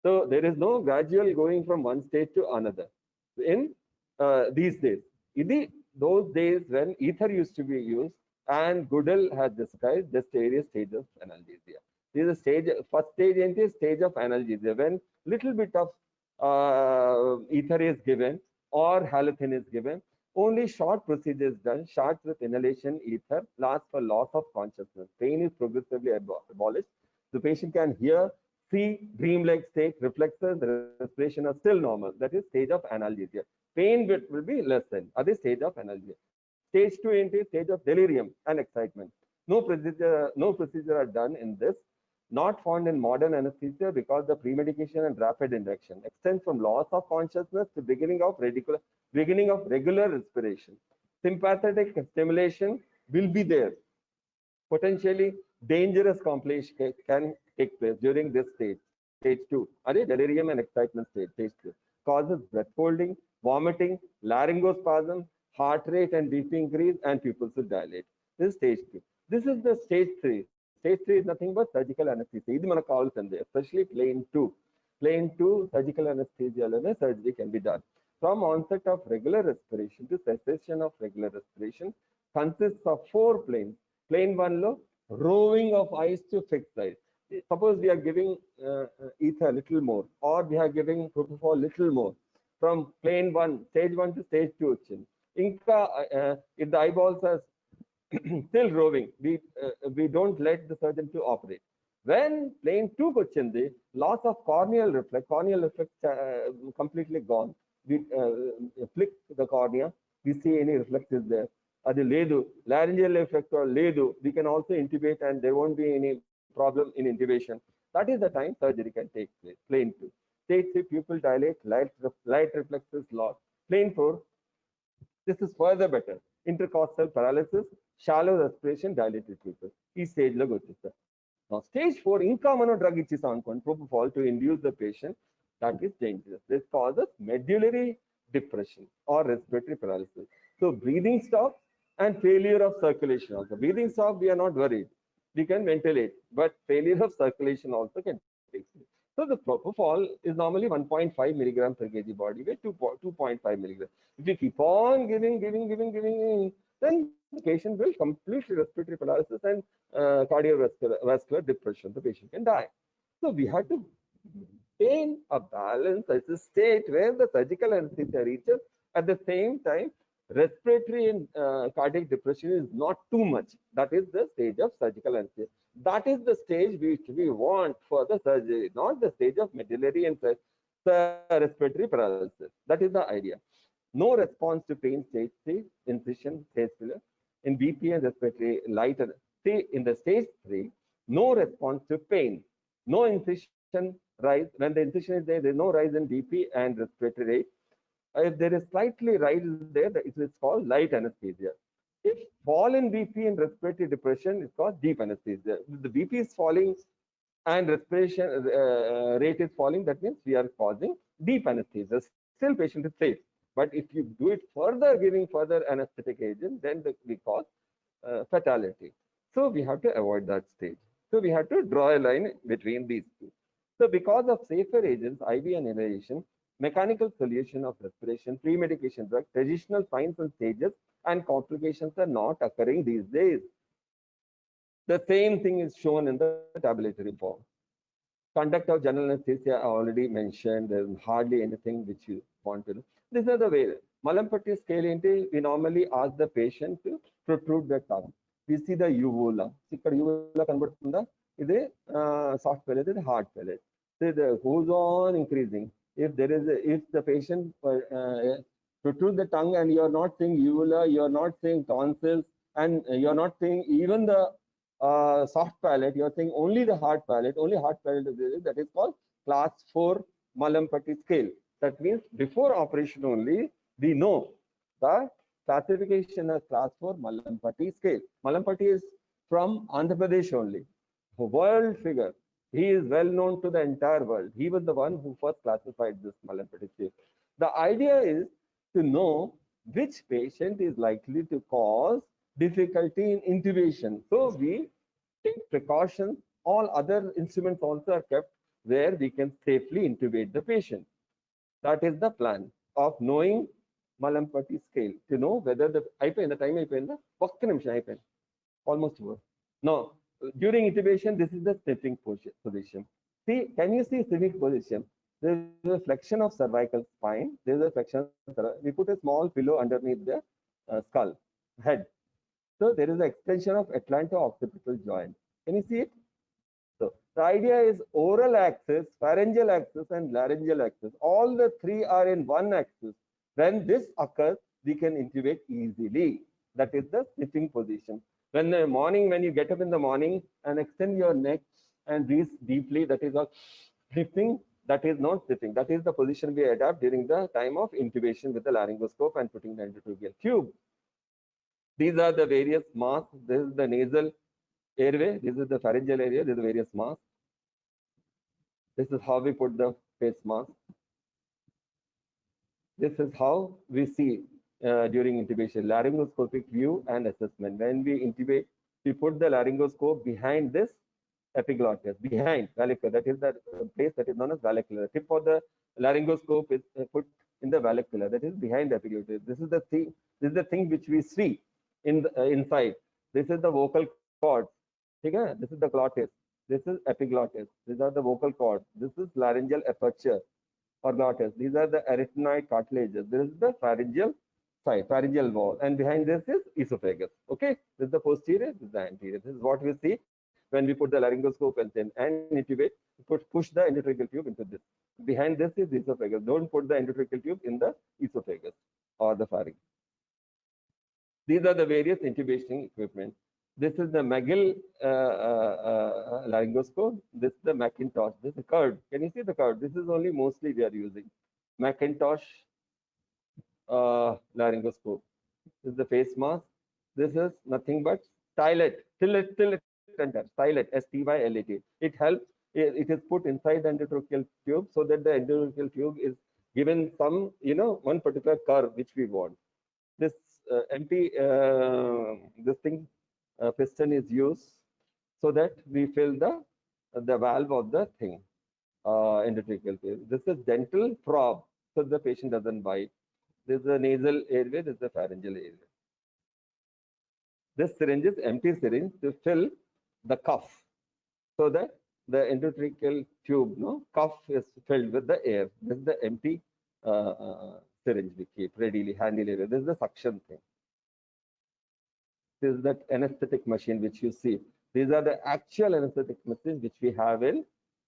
So, there is no gradual going from one stage to another in these days. Those days when ether used to be used, and Goodell has described the various stages of analgesia. This is first stage is stage of analgesia, when little bit of ether is given or halothane is given. Only short procedure is done, shots with inhalation ether, lasts for loss of consciousness. Pain is progressively abolished. The patient can hear, see, dream-like state, reflexes, the respiration are still normal. That is stage of analgesia. Pain will be lessened. That is stage of analgesia. Stage 2 into stage of delirium and excitement. No procedure are done in this. Not found in modern anesthesia because the premedication and rapid induction extends from loss of consciousness to beginning of regular respiration. Sympathetic stimulation will be there. Potentially dangerous complication can take place during this stage. Stage 2, delirium and excitement stage 2. Causes breath holding, vomiting, laryngospasm, heart rate and BP increase, and pupils will dilate. This is stage 2. This is the stage 3. Stage 3 is nothing but surgical anesthesia. This is called especially plane 2. Plane 2 surgical anesthesia, surgery can be done. From onset of regular respiration to cessation of regular respiration consists of 4 planes. Plane 1 low, rowing of eyes to fixed eyes. Suppose we are giving ether a little more, or we are giving propofol little more. From plane 1, stage 1 to stage 2 వచ్చింది. ఇంకా if the eyeballs are still rowing, we don't let the surgeon to operate. When plane 2 వచ్చింది, loss of corneal reflex completely gone. We flick the cornea, we see any reflex is there. అది లేదు, laryngeal reflex లేదు, we can also intubate and there won't be any problem in intubation. That is the time surgery can take place. Plane 2. Stage 3, pupil dilate, light reflexes lost. Plane 4, this is further better. Intercostal paralysis, shallow respiration, dilated pupil. This stage lo gochista. Now stage 4, inka mano drug ichisa anukondi, propofol to induce the patient, that is dangerous. This causes medullary depression or respiratory paralysis. So breathing stop and failure of circulation also. Breathing stop, we are not worried. We can ventilate, but failure of circulation also can take place. So the propofol is normally 1.5 milligram per kg body weight to 2.5 milligram. If you keep on giving, then the patient will completely respiratory paralysis and cardiovascular depression. The patient can die. So we have to maintain a balance. It's a state where the surgical anesthesia reaches. At the same time, respiratory and cardiac depression is not too much. That is the stage of surgical anesthesia. That is the stage which we want for the surgery, not the stage of medullary and respiratory paralysis. That is the idea. No response to pain, stage 3, incision, stage failure. In BP and respiratory light, in the stage 3, no response to pain, no incision rise. When the incision is there is no rise in BP and respiratory rate. If there is slightly rise there, it is called light anesthesia. If fall in BP and respiratory depression, it's called deep anesthesia. If the BP is falling and respiration rate is falling, that means we are causing deep anesthesia. Still patient is safe. But if you do it further, giving further anesthetic agent, then we cause fatality. So we have to avoid that stage. So we have to draw a line between these two. So because of safer agents, IV and inhalation, mechanical solution of respiration, pre-medication drug, traditional signs and stages and complications are not occurring these days. The same thing is shown in the tabulatory form. Conduct of general anesthesia I already mentioned. There is hardly anything which you want to know. These are the way. Malampati scale, we normally ask the patient to protrude the tongue. We see the uvula. Ikkada uvula kanbadutunda. Ide soft palate, ide hard palate. So it goes on increasing. If the patient protrude the tongue and you are not seeing uvula, you are not seeing tonsils, and you're not seeing even the soft palate, you're seeing only the hard palate, that is called class 4 Mallampati scale. That means before operation only, we know the classification as class 4 Mallampati scale. Mallampati is from Andhra Pradesh only, a world figure. He is well known to the entire world. He was the one who first classified this Mallampati scale. The idea is to know which patient is likely to cause difficulty in intubation. So we take precautions. All other instruments also are kept where we can safely intubate the patient. That is the plan of knowing Mallampati scale, to know whether the time almost over. Now, during intubation, this is the sniffing position. See, can you see sniffing position? There is a flexion of cervical spine. There is a flexion. We put a small pillow underneath the skull, head. So there is an extension of atlanto-occipital joint. Can you see it? So the idea is oral axis, pharyngeal axis, and laryngeal axis. All the three are in one axis. When this occurs, we can intubate easily. That is the sniffing position. When the morning, when you get up in the morning and extend your neck and breathe deeply, that is a sniffing. That is not sniffing. That is the position we adapt during the time of intubation with the laryngoscope and putting the endotracheal tube. These are the various masks. This is the nasal airway. This is the pharyngeal area. These are various masks. This is how we put the face mask. This is how we see during intubation, laryngoscopic view and assessment. When we intubate, we put the laryngoscope behind this epiglottis, behind vallecula. That is the place that is known as vallecula. The tip of the laryngoscope is put in the vallecula. That is behind the epiglottis. This is the thing. This is the thing which we see in the, inside. This is the vocal cords. Okay? This is the glottis. This is epiglottis. These are the vocal cords. This is laryngeal aperture or glottis. These are the arytenoid cartilages. This is the pharyngeal side, pharyngeal wall, and behind this is esophagus. Okay, this is the posterior, this is the anterior. This is what we see when we put the laryngoscope and intubate. Push the endotracheal tube into this. Behind this is the esophagus. Don't put the endotracheal tube in the esophagus or the pharynx. These are the various intubation equipment. This is the McGill laryngoscope. This is the Macintosh. This is the curved. Can you see the curve? This is only mostly we are using. Macintosh laryngoscope. This is the face mask. This is nothing but stylet. Stylet, stylet, S-T-Y-L-E-T. It helps. It is put inside the endotracheal tube so that the endotracheal tube is given some, one particular curve which we want. This empty, this thing, piston is used so that we fill the valve of the thing, endotracheal tube. This is dental probe, so the patient doesn't bite. This is the nasal airway. This is the pharyngeal airway. This syringe is empty syringe to fill the cuff, so that the endotracheal tube, cuff is filled with the air. This is the empty syringe we keep readily, handily. This is the suction thing. This is that anesthetic machine which you see. These are the actual anesthetic machines which we have in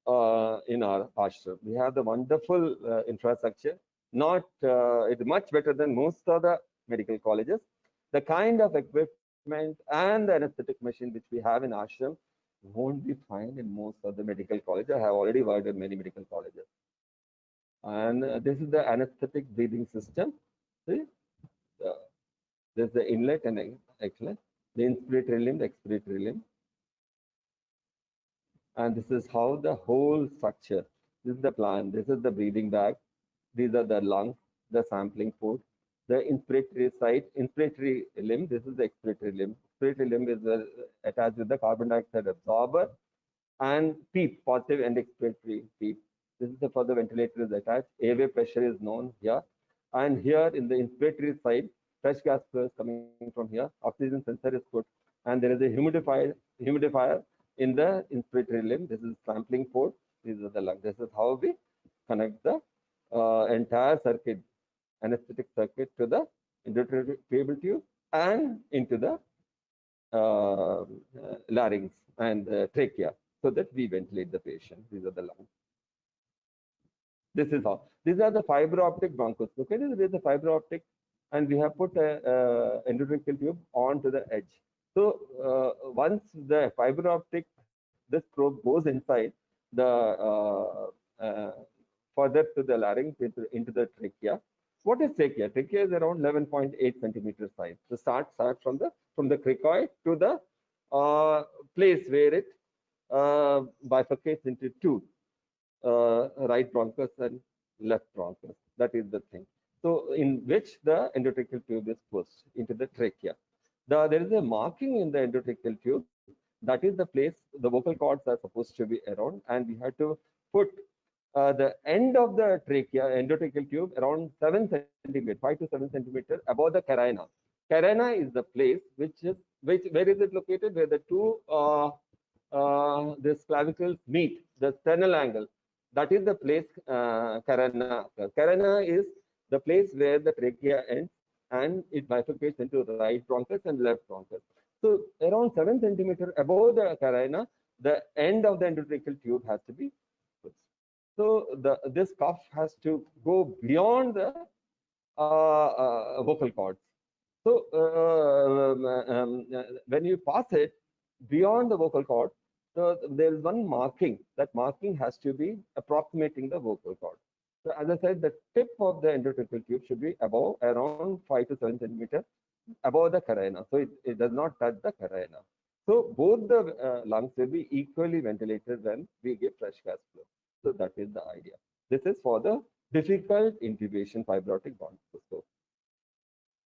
our ashram. We have the wonderful infrastructure. It's much better than most of the medical colleges. The kind of equipment and the anesthetic machine which we have in ashram won't be found in most of the medical colleges. I have already worked in many medical colleges. And this is the anesthetic breathing system. See? This is the inlet and exlet, the inspiratory limb, the expiratory limb. And this is how the whole structure. This is the plan. This is the breathing bag. These are the lungs, the sampling port, the inspiratory site, inspiratory limb. This is the expiratory limb. Expiratory limb is attached with the carbon dioxide absorber and PEEP, positive and expiratory PEEP. This is for the ventilator is attached. Airway pressure is known here. And here in the inspiratory side, fresh gas flow is coming from here. Oxygen sensor is put. And there is a humidifier in the inspiratory limb. This is sampling port. These are the lungs. This is how we connect the entire circuit, anesthetic circuit, to the endotracheal tube and into the larynx and trachea, so that we ventilate the patient. These are the lungs. This is how. These are the fiber optic bronchoscopy. This is the fiber optic and we have put a endotracheal tube onto the edge. So once the fiber optic, this probe goes inside the further to the larynx into the trachea. What is trachea? Trachea is around 11.8 centimeter size. So start from the cricoid to the place where it bifurcates into two, right bronchus and left bronchus. That is the thing. So in which the endotracheal tube is pushed into the trachea. There is a marking in the endotracheal tube. That is the place the vocal cords are supposed to be around, and we have to put the end of the trachea, endotracheal tube, around 7 centimeter, 5 to 7 centimeter above the carina. Carina is the place where is it located? Where the two this clavicles meet, the sternal angle. That is the place carina. Carina is the place where the trachea ends and it bifurcates into right bronchus and left bronchus. So around 7 centimeter above the carina, the end of the endotracheal tube has to be pushed. So this cuff has to go beyond the vocal cords. So when you pass it beyond the vocal cord, so there is one marking. That marking has to be approximating the vocal cord. So as I said, the tip of the endotracheal tube should be above around 5 to 7 centimeter above the carina. So it does not touch the carina. So both the lungs will be equally ventilated when we give fresh gas flow. So that is the idea. This is for the difficult intubation fibrotic bronchoscope.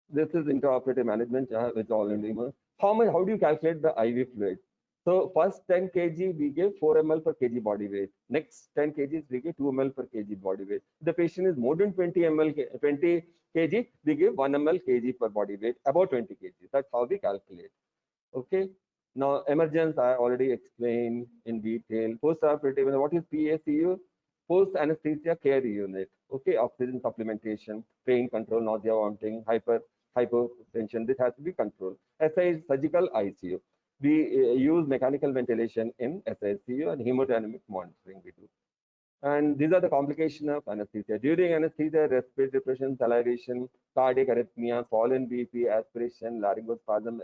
This is intraoperative management, which already. How do you calculate the IV fluid? So first 10 kg we give 4 ml per kg body weight. Next 10 kgs we give 2 ml per kg body weight. The patient is more than 20 kg, we give 1 ml kg per body weight, about 20 kg. That's how we calculate. Okay. Now emergence I already explained in detail. Post-operative, what is PACU? Post anesthesia care unit. Okay, oxygen supplementation, pain control, nausea, vomiting, hypotension. This has to be controlled. SI is surgical ICU. We use mechanical ventilation in SICU and hemodynamic monitoring we do. And these are the complications of anesthesia. During anesthesia, respiratory depression, salivation, cardiac arrhythmia, fall in BP, aspiration, laryngospasm,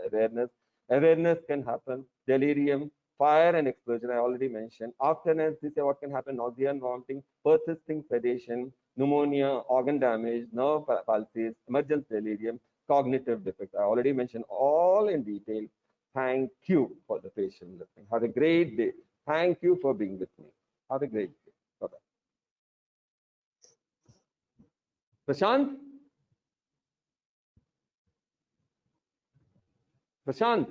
awareness can happen, delirium, fire and explosion, I already mentioned. After anesthesia, what can happen? Nausea and vomiting, persisting sedation, pneumonia, organ damage, nerve palsies, emergent delirium, cognitive defects. I already mentioned all in detail. Thank you for the patient listening. Have a great day. Thank you for being with me. Have a great day. Bye-bye. Prashant? Prashant?